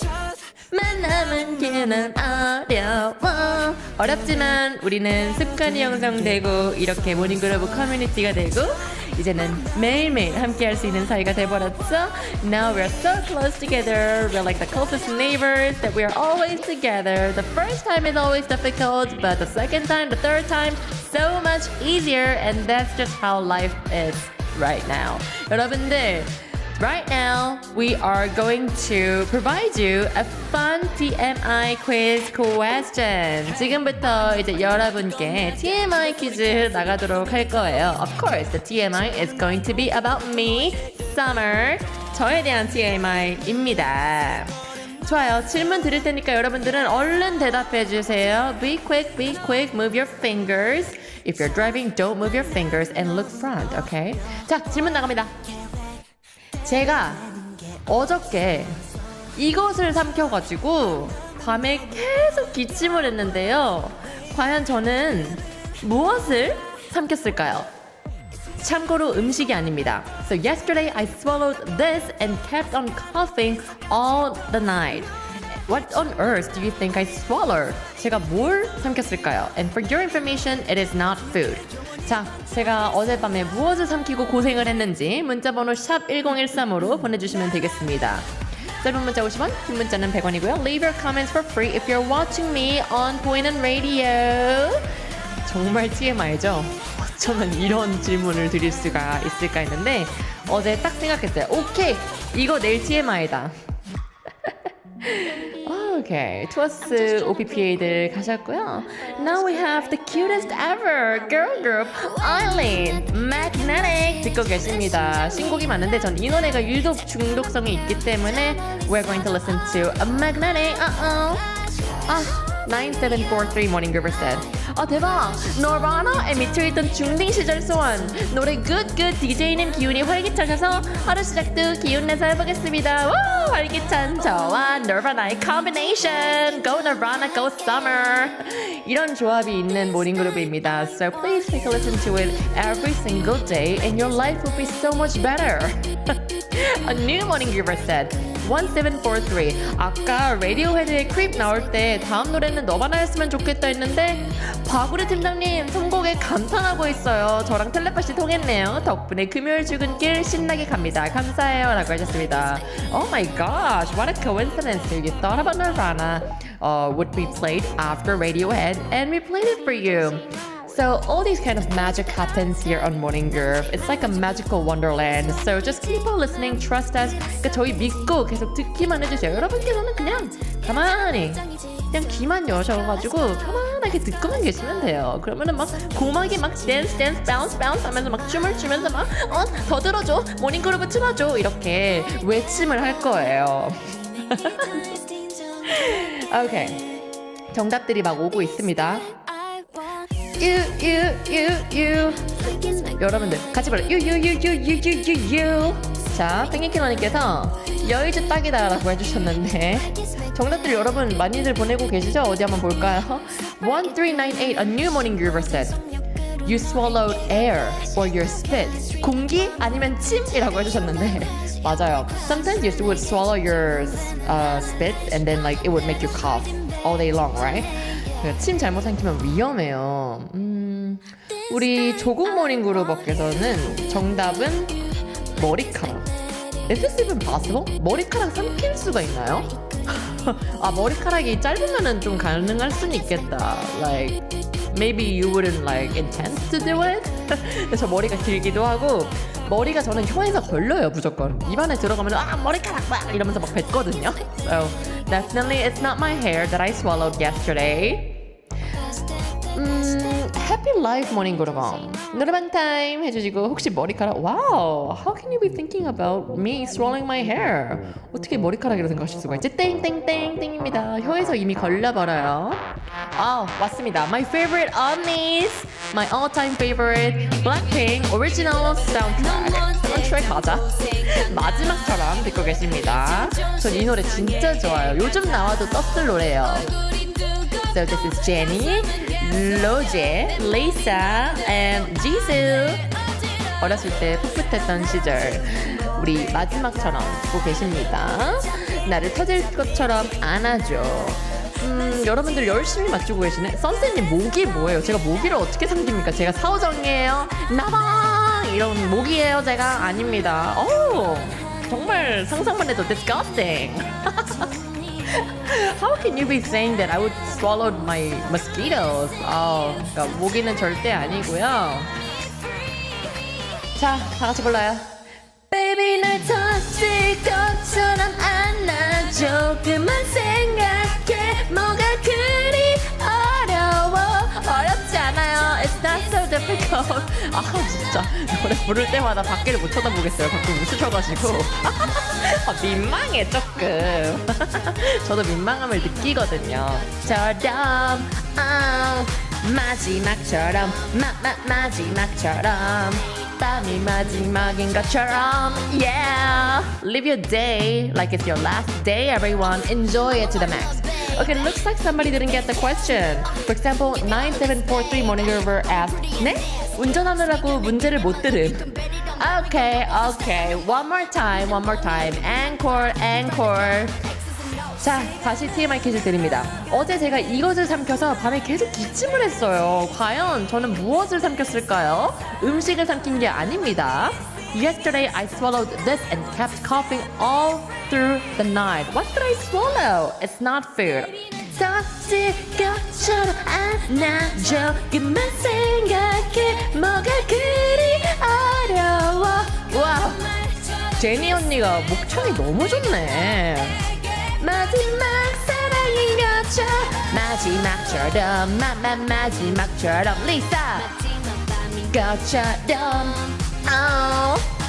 만남은 걔는 어려워. 어렵지만 우리는 습관이 형성되고 이렇게 모닝그루브 커뮤니티가 되고 이제는 매일매일 함께 할 수 있는 사이가 돼버렸죠. Now we're so close together. We're like the closest neighbors that we are always together. The first time is always difficult, but the second time, the third time, so much easier. And that's just how life is right now. 여러분들, right now, we are going to provide you a fun TMI quiz question. 지금부터 이제 여러분께 TMI 퀴즈 나가도록 할 거예요. Of course, the TMI is going to be about me, Summer. 저에 대한 TMI입니다. 좋아요. 질문 드릴 테니까 여러분들은 얼른 대답해 주세요. Be quick, move your fingers. If you're driving, don't move your fingers and look front, okay? 자, 질문 나갑니다. 제가 어저께 이것을 삼켜가지고 밤에 계속 기침을 했는데요. 과연 저는 무엇을 삼켰을까요? 참고로 음식이 아닙니다. So yesterday I swallowed this and kept on coughing all the night. What on earth do you think I swallowed? 제가 뭘 삼켰을까요? And for your information, it is not food. 자, 제가 어젯밤에 무엇을 삼키고 고생을 했는지 문자번호 샵 1013으로 보내주시면 되겠습니다. 짧은 문자 50원, 긴 문자는 100원이고요. Leave your comments for free if you're watching me on 보이는 라디오. 정말 TMI죠? 어쩌면 이런 질문을 드릴 수가 있을까 했는데 어제 딱 생각했어요. 오케이, 이거 내일 TMI다. Okay, 투어스 OPPA들 가셨고요. Now we have the cutest ever girl group, Eileen, Magnetic 듣고 계십니다. 신곡이 많은데 전 이 노래가 유독 중독성이 있기 때문에 we're going to listen to Magnetic. 9743 Morning Groover said. 대박! 너바나에 미쳐있던 중딩 시절 소원. 노래 Good Good DJ님 기운이 활기차셔서 하루 시작도 기운내서 해보겠습니다. 와! 활기찬 저와 너바나의 combination. Go Nirvana, go Summer. 이런 조합이 있는 모닝 그룹입니다. So please take a listen to it every single day and your life will be so much better. A new Morning Groover said. 1743 아까 레디오헤드의 크립 나올 때 다음 노래는 너바나였으면 좋겠다 했는데 바구리 팀장님 선곡에 감탄하고 있어요. 저랑 텔레파시 통했네요. 덕분에 금요일 출근길 신나게 갑니다. 감사해요 라고 하셨습니다. Oh my gosh, what a coincidence. You thought about Nirvana would be played after Radiohead and we played it for you. So all these kind of magic happens here on Morning Groove. It's like a magical wonderland. So just keep on listening, trust us. 그러니까 저희 믿고 계속 듣기만 해주세요. 여러분께서는 그냥 가만히 그냥 귀만 여셔가지고 편안하게 듣고만 계시면 돼요. 그러면은 막 고막이 막 댄스 바운스 하면서 막 춤을 추면서 막 더 들어줘, 모닝 그룹을 틀어줘 이렇게 외침을 할 거예요. 오케이, 정답들이 막 오고 있습니다. you 여러분들 같이 불러요. you. 자, 땡기키너님께서 여의주 딱이다 라고 해주셨는데 정답들 여러분 많이들 보내고 계시죠? 어디 한번 볼까요? 1398 A new morning groover said You swallowed air or your spit. 공기 아니면 침이라고 해주셨는데 맞아요. Sometimes you would swallow your spit and then like it would make you cough all day long, right? 침 잘못 삼키면 위험해요. 우리 조국 모닝 그룹업께서는 정답은 머리카락. Is this even possible? 머리카락 삼킬 수가 있나요? 머리카락이 짧으면은 좀 가능할 수는 있겠다. Like maybe you wouldn't like intend to do it. 저 머리가 길기도 하고 머리가 저는 혀에서 걸려요 무조건. 입안에 들어가면 머리카락 막 이러면서 막 뱉거든요. So definitely it's not my hair that I swallowed yesterday. Happy Life Morning 그룹 노래방 타임 해주시고 혹시 머리카락 Wow, how can you be thinking about me swallowing my hair? 어떻게 머리카락이라고 생각하실 수가 있지? 땡땡땡땡입니다. 혀에서 이미 걸려버려요. 왔습니다. My favorite 언니es, my all-time favorite Blackpink original soundtrack 가자. 마지막처럼 듣고 계십니다. 전 이 노래 진짜 좋아요. 요즘 나와도 떴을 노래예요. So this is Jennie, Loje, Lisa, and Jisoo. 어렸을 때 풋풋했던 시절 우리 마지막처럼 듣고 계십니다. 나를 터질 것처럼 안아줘. 여러분들 열심히 맞추고 계시네. 선생님 모기 뭐예요? 제가 모기를 어떻게 삼깁니까? 제가 사오정이에요. 나방 이런 모기예요. 제가 아닙니다. 정말 상상만 해도 disgusting. How can you be saying that I would swallow my mosquitoes? 그러니까 모기는 절대 아니고요. 자, 다 같이 불러요. Baby 날 터질 것처럼 안아줘. 그만 생각해. 뭐가 그리 어려워. 어렵지 않아요. It's not so difficult. 진짜 노래 부를 때마다 밖에를 못 쳐다보겠어요. 가끔 웃으셔가지고 민망해 조금. 저도 민망함을 느끼거든요. 저렴 마지막처럼 마지막처럼 밤이 마지막인 것처럼 Yeah. Live your day like it's your last day, everyone. Enjoy it to the max. Okay, looks like somebody didn't get the question. For example, 9743 Morning River asked, 네? 운전하느라고 문제를 못 들음. Okay. One more time. Encore. 자, 다시 TMI 퀴즈 드립니다. 어제 제가 이것을 삼켜서 밤에 계속 기침을 했어요. 과연 저는 무엇을 삼켰을까요? 음식을 삼킨 게 아닙니다. Yesterday I swallowed this and kept coughing all through the night. What did I swallow? It's not food. 터질 것처럼 안아줘. 그만 생각해. 뭐가 그리 어려워. 와, 제니 언니가 목청이 너무 좋네. 마지막 사랑인 것처럼 마지막처럼 마지막처럼 리사 것처럼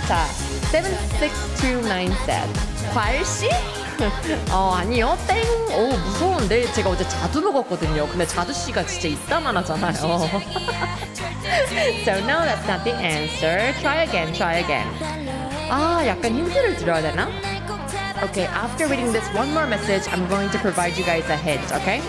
자 76297 과일씨? 아니요 땡. 무서운데 제가 어제 자두 먹었거든요. 근데 자두씨가 진짜 이따만 하잖아요. So no, that's not the answer. Try again, try again. 약간 힌트를 드려야 되나? Okay, after reading this one more message, I'm going to provide you guys a hint, okay?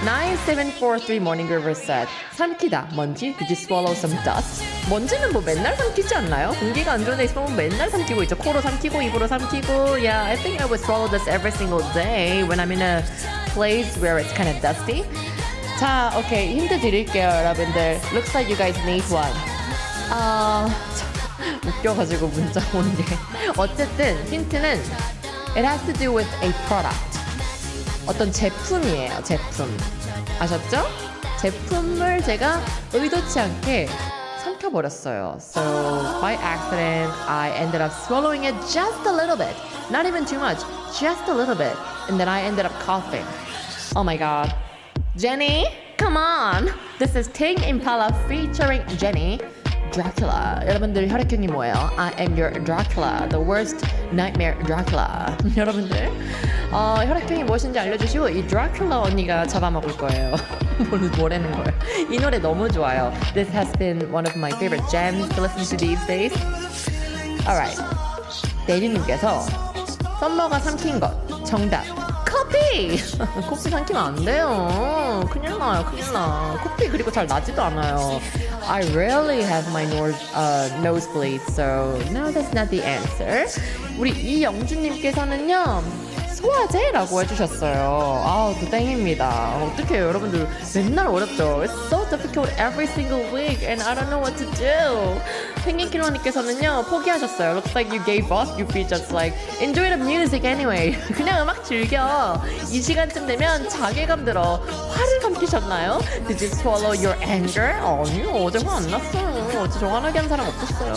9743 Morning River said, 삼키다, 먼지? Did you swallow some dust? 먼지는 뭐 맨날 삼키지 않나요? 공기가 안 좋은 데 있으면 맨날 삼키고 있죠. 코로 삼키고, 입으로 삼키고. Yeah, I think I would swallow this every single day when I'm in a place where it's kind of dusty. 자, okay, 힌트 드릴게요, 여러분들. Looks like you guys need one. 웃겨가지고 문자 온 게. 어쨌든 힌트는 It has to do with a product. 어떤 제품이에요, 제품. 아셨죠? 제품을 제가 의도치 않게 삼켜버렸어요. So, by accident, I ended up swallowing it just a little bit. Not even too much, just a little bit. And then I ended up coughing. Oh my god. Jenny, come on! This is Ting Impala featuring Jenny. Dracula. 여러분들 혈액형이 뭐예요? I am your Dracula, the worst nightmare Dracula. 여러분들 혈액형이 무엇인지 알려주시고 이 Dracula 언니가 잡아먹을 거예요. 뭐라는 거예요? 이 노래 너무 좋아요. This has been one of my favorite jams to listen to these days. Alright, 대리님께서 썸머가 삼킨 것 정답. 커피! 커피 삼키면 안 돼요. 큰일 나요, 큰일 나. 커피 그리고 잘 나지도 않아요. I rarely have my nosebleeds, so no, that's not the answer. 우리 이영주님께서는요, 소화제라고 해주셨어요. 또 땡입니다. 어떡해요, 여러분들. 맨날 어렵죠. It's so difficult every single week, and I don't know what to do. 펭귄키로님께서는요, 포기하셨어요. Looks like you gave up. You feel just like enjoy the music anyway. 그냥 음악 즐겨. 이 시간쯤 되면 자괴감 들어. 화를 삼키셨나요? Did you swallow your anger? 아니요, 어제 화 안 났어요. 어제 저 화나게 한 사람 없었어요.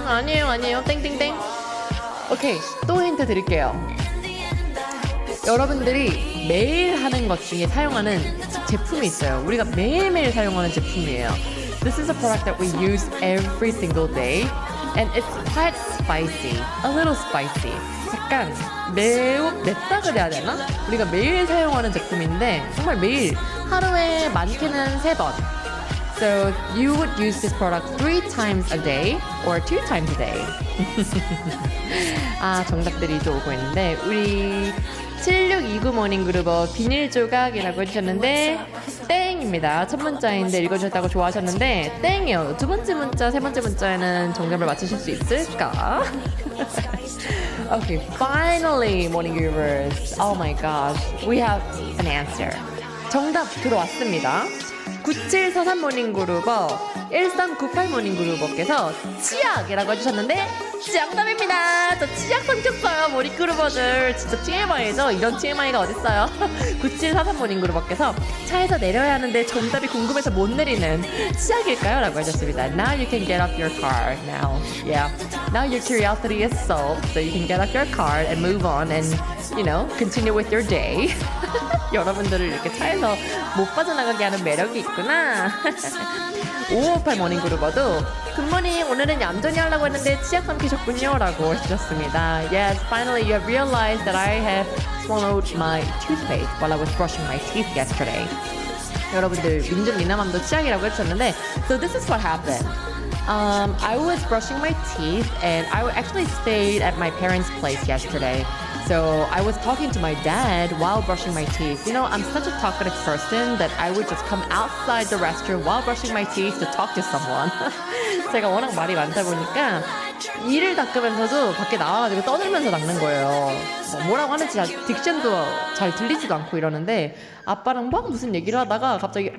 아니에요. 땡땡땡. 오케이, 또 힌트 드릴게요. 여러분들이 매일 하는 것 중에 사용하는 제품이 있어요. 우리가 매일매일 사용하는 제품이에요. This is a product that we use every single day and it's quite spicy, a little spicy. 약간 맵다 그래야 되나? 우리가 매일 사용하는 제품인데 정말 매일 하루에 많게는 3번. So you would use this product 3 times a day or 2 times a day. 정답들이 또 오고 있는데 우리 7629 모닝그룹어 비닐 조각이라고 해주셨는데 땡입니다. 첫 문자인데 읽어주셨다고 좋아하셨는데 땡이요. 두 번째 문자, 세 번째 문자에는 정답을 맞추실 수 있을까? Okay, finally, morning groovers. Oh my gosh, we have an answer. 정답 들어왔습니다. 9743 모닝그룹어 1398 모닝그룹어께서 치약이라고 해주셨는데 정답입니다. 저 치약 삼켰어요, 모닝그룹어들. 진짜 TMI죠. 이런 TMI가 어딨어요. 9743 모닝그룹어께서 차에서 내려야 하는데 정답이 궁금해서 못 내리는 치약일까요? 라고 해주셨습니다. Now you can get off your car now. Yeah. Now your curiosity is solved, so you can get off your car and move on and, you know, continue with your day. 여러분들을 이렇게 차에서 못 빠져나가게 하는 매력이 있구나. 558 모닝그룹어도 굿모닝, 오늘은 얌전히 하려고 했는데 치약 삼키셨군요 라고 해주셨습니다. Yes, finally you have realized that I have swallowed my toothpaste while I was brushing my teeth yesterday. 여러분들 민준 미나맘도 치약이라고 해주셨는데 So this is what happened. I was brushing my teeth and I actually stayed at my parents' place yesterday. So I was talking to my dad while brushing my teeth. You know, I'm such a talkative person that I would just come outside the restroom while brushing my teeth to talk to someone. 제가 워낙 말이 많다 보니까 이를 닦으면서도 밖에 나와가지고 떠들면서 닦는 거예요. 뭐라고 하는지 딕션도 잘 들리지도 않고 이러는데 아빠랑 막 무슨 얘기를 하다가 갑자기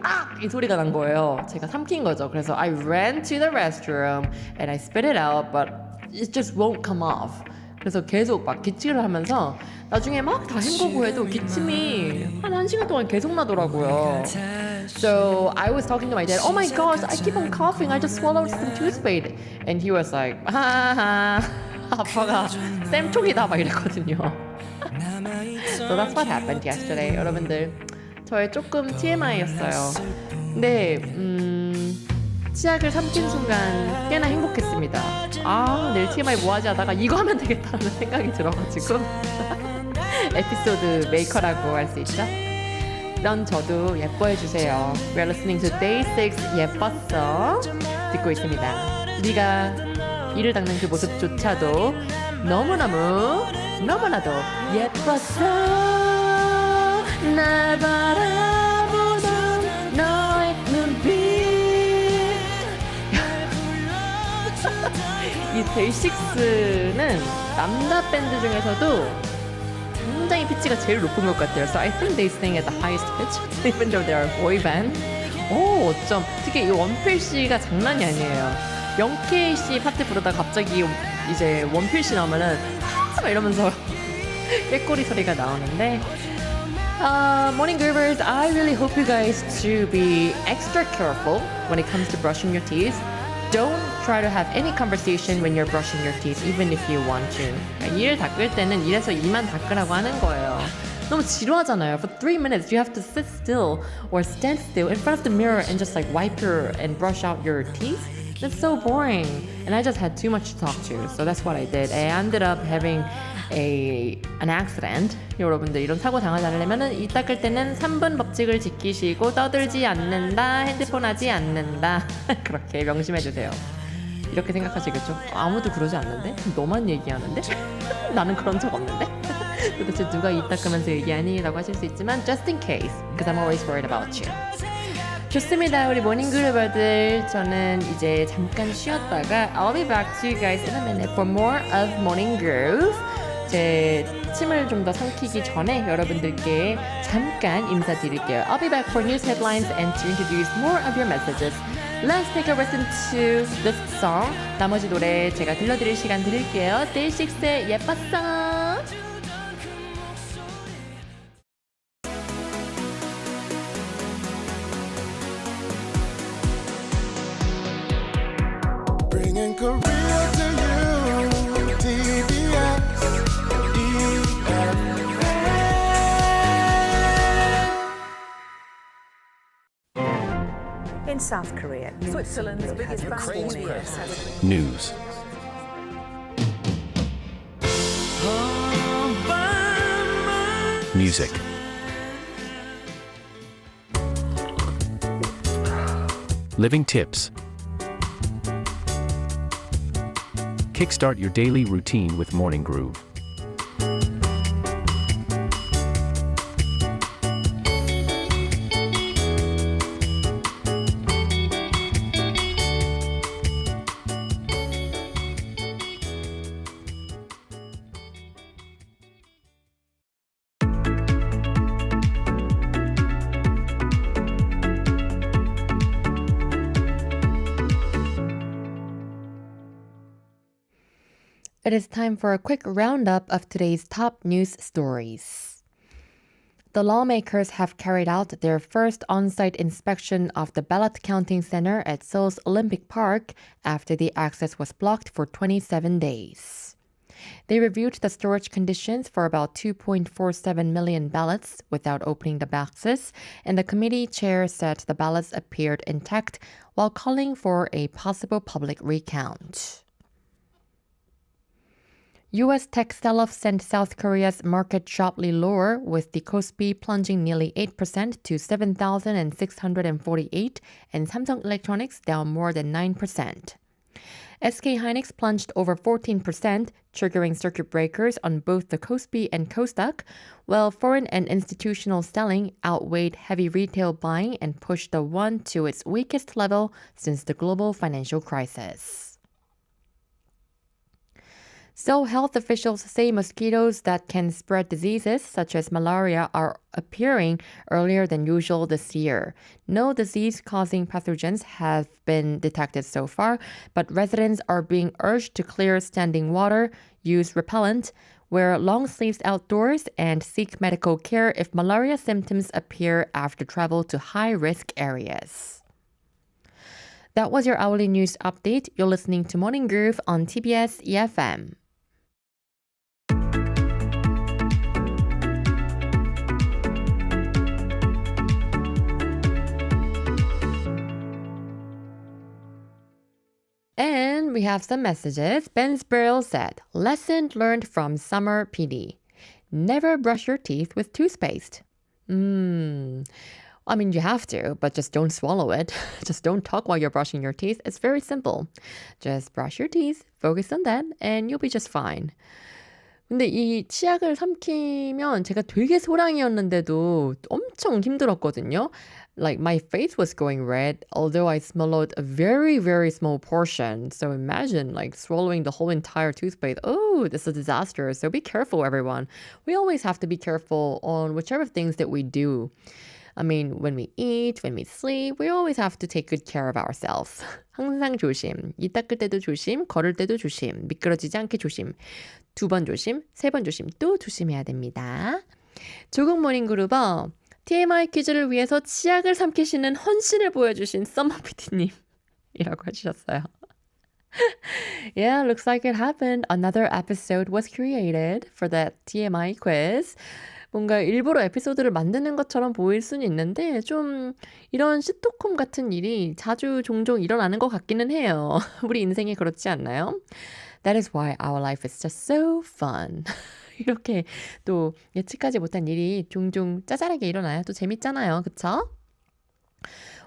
이 소리가 난 거예요. 제가 삼킨 거죠. 그래서 I ran to the restroom and I spit it out, but it just won't come off. 그래서 계속 막 기침을 하면서 나중에 막 다 헹구고 해도 기침이 한 1시간 동안 계속 나더라고요. So I was talking to my dad, oh my gosh, I keep on coughing, I just swallowed some toothpaste. And he was like, 하하, 아빠가 쌤총이다 막 이랬거든요. So that's what happened yesterday. 여러분들, 저의 조금 TMI였어요. 근데 치약을 삼킨 순간 꽤나 행복했습니다. 내일 TMI 뭐하지 하다가 이거 하면 되겠다는 생각이 들어가지고 에피소드 메이커라고 할 수 있죠. 그런 저도 예뻐해주세요. We're listening to Day 6 예뻤어 듣고 있습니다. 네가 이를 닦는 그 모습조차도 너무나도 예뻤어. 날 바라보던 너의 눈빛. 이 데이식스는 남자 밴드 중에서도 굉장히 피치가 제일 높은 것 같아요. So I think they sing at the highest pitch, even though they are a boy band. 어쩜 특히 이 원필 씨가 장난이 아니에요. 영케이 씨 파트 부르다 갑자기 이제 원필 씨 나오면은 막 이러면서 꾀꼬리 소리가 나오는데. Morning Groovers, I really hope you guys to be extra careful when it comes to brushing your teeth. Don't try to have any conversation when you're brushing your teeth, even if you want to. 이를 닦을 때는 이래서 이만 닦으라고 하는 거예요. 너무 지루하잖아요. For 3 minutes, you have to sit still or stand still in front of the mirror and just like wipe and brush out your teeth. That's so boring. And I just had too much to talk to, so that's what I did. I ended up having an accident. 여러분들 이런 사고 당하지 않으려면 이 닦을 때는 3분 법칙을 지키시고 떠들지 않는다, 핸드폰 하지 않는다. 그렇게 명심해주세요. 이렇게 생각하시겠죠? 아무도 그러지 않는데? 너만 얘기하는데? 나는 그런 적 없는데? 도대체 누가 이 닦으면서 얘기하니? 라고 하실 수 있지만 just in case, because I'm always worried about you. 좋습니다. 우리 모닝그루버들, 저는 이제 잠깐 쉬었다가 I'll be back to you guys in a minute for more of Morning Groove. 제 침을 좀 더 삼키기 전에 여러분들께 잠깐 인사드릴게요. I'll be back for news headlines and to introduce more of your messages. Let's take a listen to this song. 나머지 노래 제가 들려드릴 시간 드릴게요. 데이식스의 예뻤어. Bringing Korea to you, TBS, EFM. In South Korea, Switzerland's biggest transport has News. Music. Living tips. Kickstart your daily routine with Morning Groove. It is time for a quick roundup of today's top news stories. The lawmakers have carried out their first on-site inspection of the ballot counting center at Seoul's Olympic Park after the access was blocked for 27 days. They reviewed the storage conditions for about 2.47 million ballots without opening the boxes, and the committee chair said the ballots appeared intact while calling for a possible public recount. U.S. tech sell-off sent South Korea's market sharply lower, with the Kospi plunging nearly 8% to 7,648, and Samsung Electronics down more than 9%. SK Hynix plunged over 14%, triggering circuit breakers on both the Kospi and Kosdaq, while foreign and institutional selling outweighed heavy retail buying and pushed the won to its weakest level since the global financial crisis. So health officials say mosquitoes that can spread diseases such as malaria are appearing earlier than usual this year. No disease-causing pathogens have been detected so far, but residents are being urged to clear standing water, use repellent, wear long sleeves outdoors, and seek medical care if malaria symptoms appear after travel to high-risk areas. That was your hourly news update. You're listening to Morning Groove on TBS EFM. And we have some messages. Ben Sparrow said, lesson learned from Summer PD. Never brush your teeth with toothpaste. I mean, you have to, but just don't swallow it. Just don't talk while you're brushing your teeth. It's very simple. Just brush your teeth, focus on that, and you'll be just fine. 근데 이 치약을 삼키면 제가 되게 소량이었는데도 엄청 힘들었거든요. Like my face was going red, although I swallowed a very, very small portion. So imagine like swallowing the whole entire toothpaste. Oh, this is a disaster. So be careful, everyone. We always have to be careful on whichever things that we do. I mean, when we eat, when we sleep, we always have to take good care of ourselves. 항상 조심. 이 닦을 때도 조심, 걸을 때도 조심, 미끄러지지 않게 조심. 2번 조심, 3번 조심, 또 조심해야 됩니다. 조국 모닝 그룹어 TMI 퀴즈를 위해서 치약을 삼키시는 헌신을 보여주신 썸머 PD님이라고 해주셨어요. Yeah, looks like it happened. Another episode was created for that TMI quiz. 뭔가 일부러 에피소드를 만드는 것처럼 보일 수는 있는데 좀 이런 시트콤 같은 일이 자주 종종 일어나는 것 같기는 해요. 우리 인생에 그렇지 않나요? That is why our life is just so fun. 이렇게 또 예측하지 못한 일이 종종 짜잘하게 일어나요. 또 재밌잖아요. 그쵸?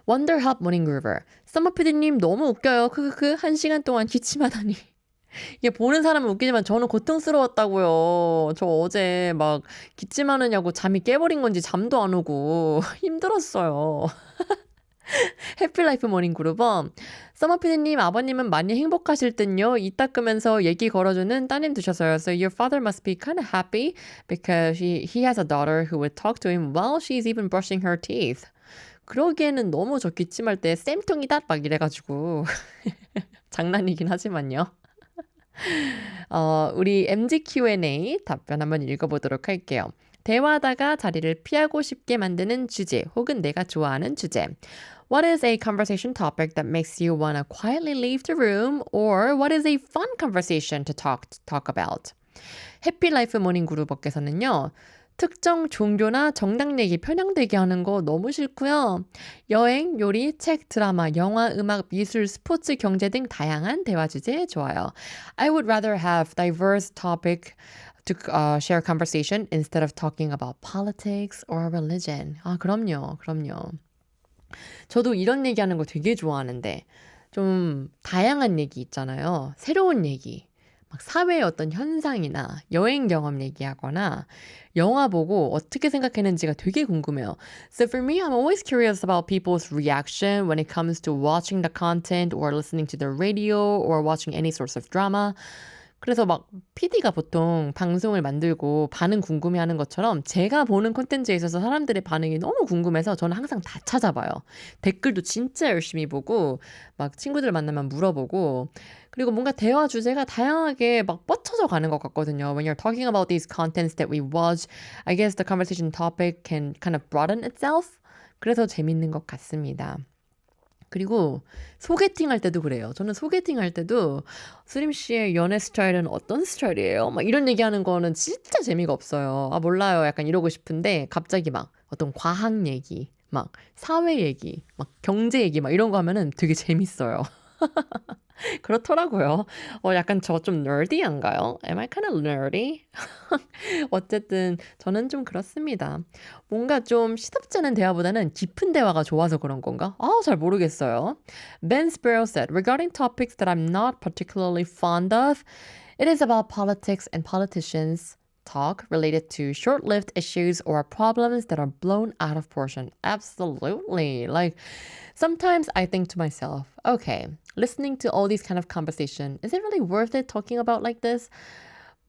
Wonderhub Morning Groover. 썸머피디님 너무 웃겨요. 크크크 1시간 동안 기침하다니. 이게 보는 사람은 웃기지만 저는 고통스러웠다고요. 저 어제 막 기침하느냐고 잠이 깨버린 건지 잠도 안 오고 힘들었어요. 해피라이프 모닝 그룹은 서머피디님 아버님은 많이 행복하실 듯요. 이 닦으면서 얘기 걸어주는 따님 두셔서요. So your father must be kind of happy because he has a daughter who would talk to him while she's even brushing her teeth. 그러기에는 너무 저 기침할 때 쌤통이다 막 이래가지고 장난이긴 하지만요. 우리 MG Q&A 답변 한번 읽어보도록 할게요. 대화하다가 자리를 피하고 싶게 만드는 주제 혹은 내가 좋아하는 주제. What is a conversation topic that makes you want to quietly leave the room? Or what is a fun conversation to talk about? 해피라이프 모닝 그룹업께서는요. 특정 종교나 정당 얘기 편향되게 하는 거 너무 싫고요. 여행, 요리, 책, 드라마, 영화, 음악, 미술, 스포츠, 경제 등 다양한 대화 주제 좋아요. I would rather have diverse topic to share conversation instead of talking about politics or religion. 아, 그럼요. 저도 이런 얘기하는 거 되게 좋아하는데 좀 다양한 얘기 있잖아요. 새로운 얘기. 막 사회의 어떤 현상이나 여행 경험 얘기하거나 영화 보고 어떻게 생각했는지가 되게 궁금해요. So for me, I'm always curious about people's reaction when it comes to watching the content or listening to the radio or watching any source of drama. 그래서 막 PD가 보통 방송을 만들고 반응 궁금해하는 것처럼 제가 보는 콘텐츠에 있어서 사람들의 반응이 너무 궁금해서 저는 항상 다 찾아봐요. 댓글도 진짜 열심히 보고 막 친구들 만나면 물어보고 그리고 뭔가 대화 주제가 다양하게 막 뻗쳐져 가는 것 같거든요. When you're talking about these contents that we watch, I guess the conversation topic can kind of broaden itself. 그래서 재밌는 것 같습니다. 그리고 소개팅 할 때도 그래요. 저는 소개팅 할 때도 수림 씨의 연애 스타일은 어떤 스타일이에요? 막 이런 얘기하는 거는 진짜 재미가 없어요. 아 몰라요. 약간 이러고 싶은데 갑자기 막 어떤 과학 얘기, 막 사회 얘기, 막 경제 얘기 막 이런 거 하면은 되게 재밌어요. 그렇더라고요. 약간 저 좀 nerdy한가요? Am I kind of nerdy? 어쨌든 저는 좀 그렇습니다. 뭔가 좀 시덥지 않은 대화보다는 깊은 대화가 좋아서 그런 건가? 잘 모르겠어요. Ben Sparrow said, regarding topics that I'm not particularly fond of, it is about politics and politicians. talk related to short-lived issues or problems that are blown out of proportion. Absolutely. Like sometimes I think to myself, okay, listening to all these kind of conversation, is it really worth it talking about like this?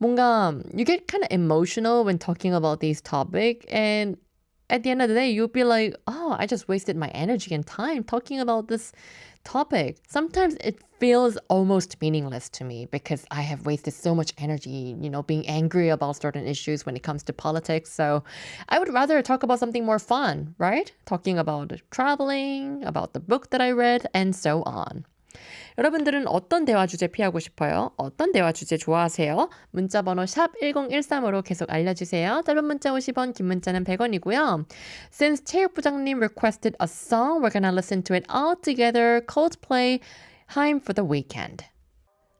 뭔가 you get kind of emotional when talking about these topic and at the end of the day you'll be like, oh, I just wasted my energy and time talking about this topic. Sometimes it feels almost meaningless to me because I have wasted so much energy, being angry about certain issues when it comes to politics. So I would rather talk about something more fun, right? Talking about traveling, about the book that I read, and so on. 여러분들은 어떤 대화 주제 피하고 싶어요? 어떤 대화 주제 좋아하세요? 문자번호 샵 1013으로 계속 알려주세요. 짧은 문자 50원, 긴 문자는 100원이고요. Since 체육부장님 requested a song, we're gonna listen to it all together. Coldplay, Time for the Weekend.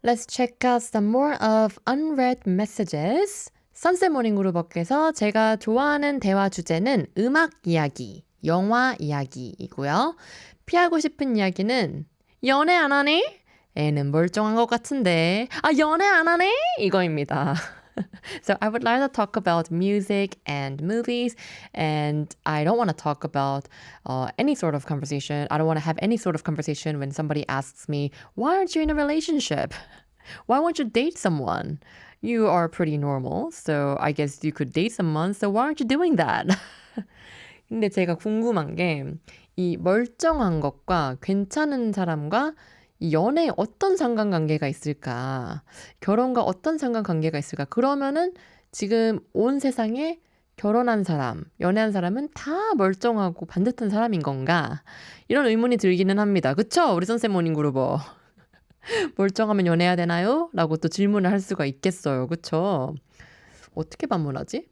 Let's check out some more of unread messages. 선셋 모닝 그룹업께서 제가 좋아하는 대화 주제는 음악 이야기, 영화 이야기이고요. 피하고 싶은 이야기는 연애 안 하니? 애는 멀쩡한 것 같은데. 연애 안 하니? 이거입니다. So I would like to talk about music and movies, and I don't want to talk about any sort of conversation. I don't want to have any sort of conversation when somebody asks me, why aren't you in a relationship? Why won't you date someone? You are pretty normal, so I guess you could date someone, so why aren't you doing that? 근데 제가 궁금한 게 이 멀쩡한 것과 괜찮은 사람과 이 연애에 어떤 상관관계가 있을까? 결혼과 어떤 상관관계가 있을까? 그러면은 지금 온 세상에 결혼한 사람, 연애한 사람은 다 멀쩡하고 반듯한 사람인 건가? 이런 의문이 들기는 합니다. 그쵸? 우리 선셋 모닝 그루버. 멀쩡하면 연애해야 되나요? 라고 또 질문을 할 수가 있겠어요. 그쵸? 어떻게 반문하지?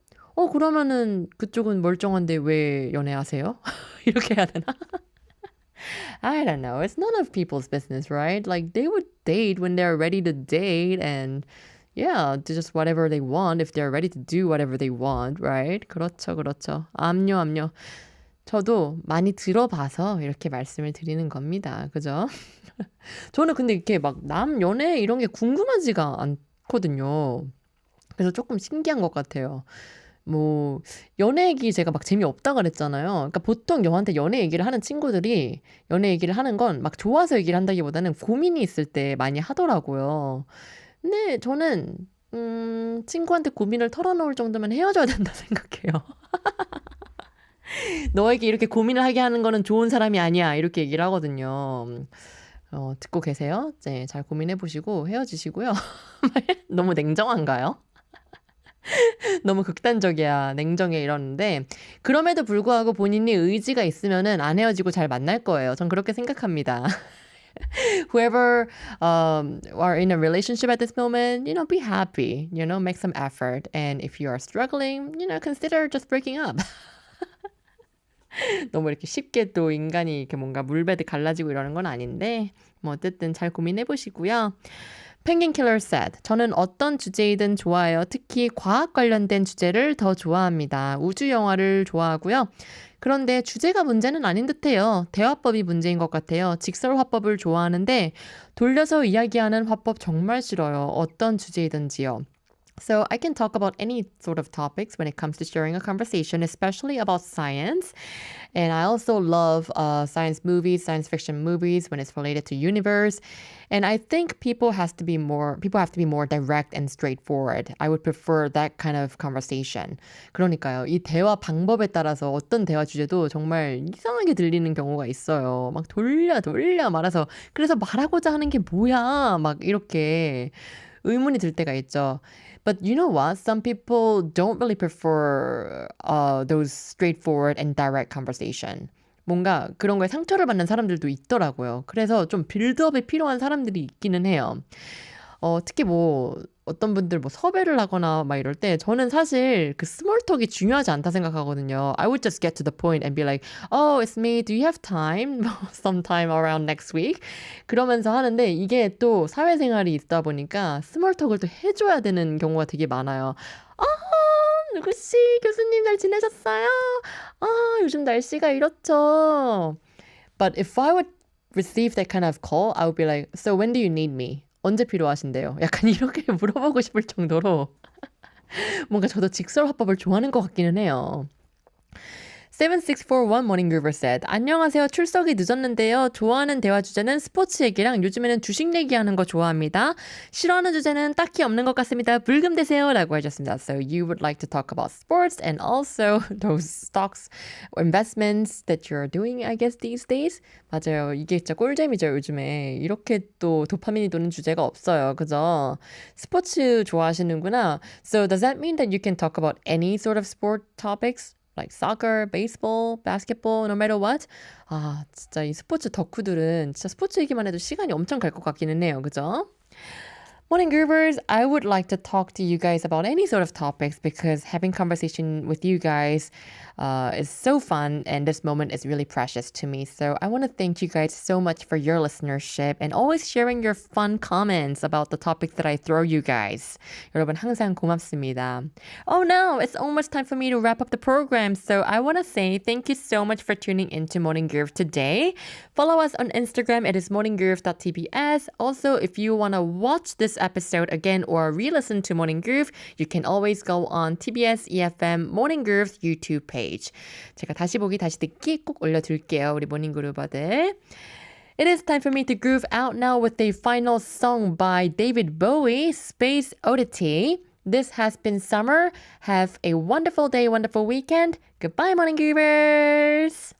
그러면은 그쪽은 멀쩡한데 왜 연애하세요? 이렇게 해야 되나? I don't know. It's none of people's business, right? Like they would date when they're ready to date and yeah, do just whatever they want if they're ready to do whatever they want, right? 그렇죠, 그렇죠. 압류. 저도 많이 들어봐서 이렇게 말씀을 드리는 겁니다. 그죠? 저는 근데 이렇게 막 남 연애 이런 게 궁금하지가 않거든요. 그래서 조금 신기한 것 같아요. 뭐 연애 얘기 제가 막 재미없다 그랬잖아요. 그러니까 보통 저한테 연애 얘기를 하는 친구들이 연애 얘기를 하는 건 막 좋아서 얘기를 한다기보다는 고민이 있을 때 많이 하더라고요. 근데 저는 친구한테 고민을 털어놓을 정도면 헤어져야 된다 생각해요. 너에게 이렇게 고민을 하게 하는 거는 좋은 사람이 아니야. 이렇게 얘기를 하거든요. 듣고 계세요? 네, 잘 고민해 보시고 헤어지시고요. 너무 냉정한가요? 너무 극단적이야, 냉정해 이러는데 그럼에도 불구하고 본인이 의지가 있으면은 안 헤어지고 잘 만날 거예요. 전 그렇게 생각합니다. Whoever are in a relationship at this moment, be happy, make some effort. And if you are struggling, consider just breaking up. 너무 이렇게 쉽게 또 인간이 이렇게 뭔가 물배드 갈라지고 이러는 건 아닌데 뭐 어쨌든 잘 고민해 보시고요. Penguin Killer said, 저는 어떤 주제이든 좋아해요. 특히 과학 관련된 주제를 더 좋아합니다. 우주 영화를 좋아하고요. 그런데 주제가 문제는 아닌 듯해요. 대화법이 문제인 것 같아요. 직설 화법을 좋아하는데 돌려서 이야기하는 화법 정말 싫어요. 어떤 주제이든지요. So I can talk about any sort of topics when it comes to sharing a conversation, especially about science. And I also love science movies, science fiction movies when it's related to universe. And I think people have to be more direct and straightforward. I would prefer that kind of conversation. 그러니까요. 이 대화 방법에 따라서 어떤 대화 주제도 정말 이상하게 들리는 경우가 있어요. 막 돌려 말아서 그래서 말하고자 하는 게 뭐야? 막 이렇게 의문이 들 때가 있죠. But you know what? Some people don't really prefer those straightforward and direct conversation. 뭔가 그런 거에 상처를 받는 사람들도 있더라고요. 그래서 좀 빌드업이 필요한 사람들이 있기는 해요. 특히 뭐 어떤 분들 뭐 섭외를 하거나 막 이럴 때 저는 사실 그 스몰톡이 중요하지 않다 생각하거든요. I would just get to the point and be like, oh, it's me. Do you have time? Sometime around next week. 그러면서 하는데 이게 또 사회생활이 있다 보니까 스몰톡을 또 해줘야 되는 경우가 되게 많아요. 누구씨 교수님 잘 지내셨어요? 요즘 날씨가 이렇죠. But if I would receive that kind of call, I would be like, so when do you need me? 언제 필요하신데요? 약간 이렇게 물어보고 싶을 정도로 뭔가 저도 직설 화법을 좋아하는 것 같기는 해요. 7641 Morning Groover said, 안녕하세요. 출석이 늦었는데요. 좋아하는 대화 주제는 스포츠 얘기랑 요즘에는 주식 얘기하는 거 좋아합니다. 싫어하는 주제는 딱히 없는 것 같습니다. 불금 되세요. 라고 해주셨습니다. So you would like to talk about sports and also those stocks or investments that you're doing, I guess, these days? 맞아요. 이게 진짜 꿀잼이죠, 요즘에. 이렇게 또 도파민이 도는 주제가 없어요. 그죠? 스포츠 좋아하시는구나. So does that mean that you can talk about any sort of sport topics? Like soccer, baseball, basketball, no matter what. 아, 진짜 이 스포츠 덕후들은 진짜 스포츠 얘기만 해도 시간이 엄청 갈 것 같기는 해요. 그죠? Morning Groovers, I would like to talk to you guys about any sort of topics because having conversation with you guys is so fun and this moment is really precious to me. So I want to thank you guys so much for your listenership and always sharing your fun comments about the topics that I throw you guys. 여러분 항상 고맙습니다. Oh no, it's almost time for me to wrap up the program. So I want to say thank you so much for tuning into Morning Groove today. Follow us on Instagram. It is morninggroove.tbs. Also, if you want to watch this episode again or re-listen to Morning Groove, you can always go on TBS EFM Morning Groove's YouTube page. 제가 다시 보기, 다시 듣기 꼭 올려둘게요. 우리 모닝그루버들. It is time for me to groove out now with a final song by David Bowie, Space Oddity. This has been Summer. Have a wonderful day, wonderful weekend. Goodbye, Morning Groovers!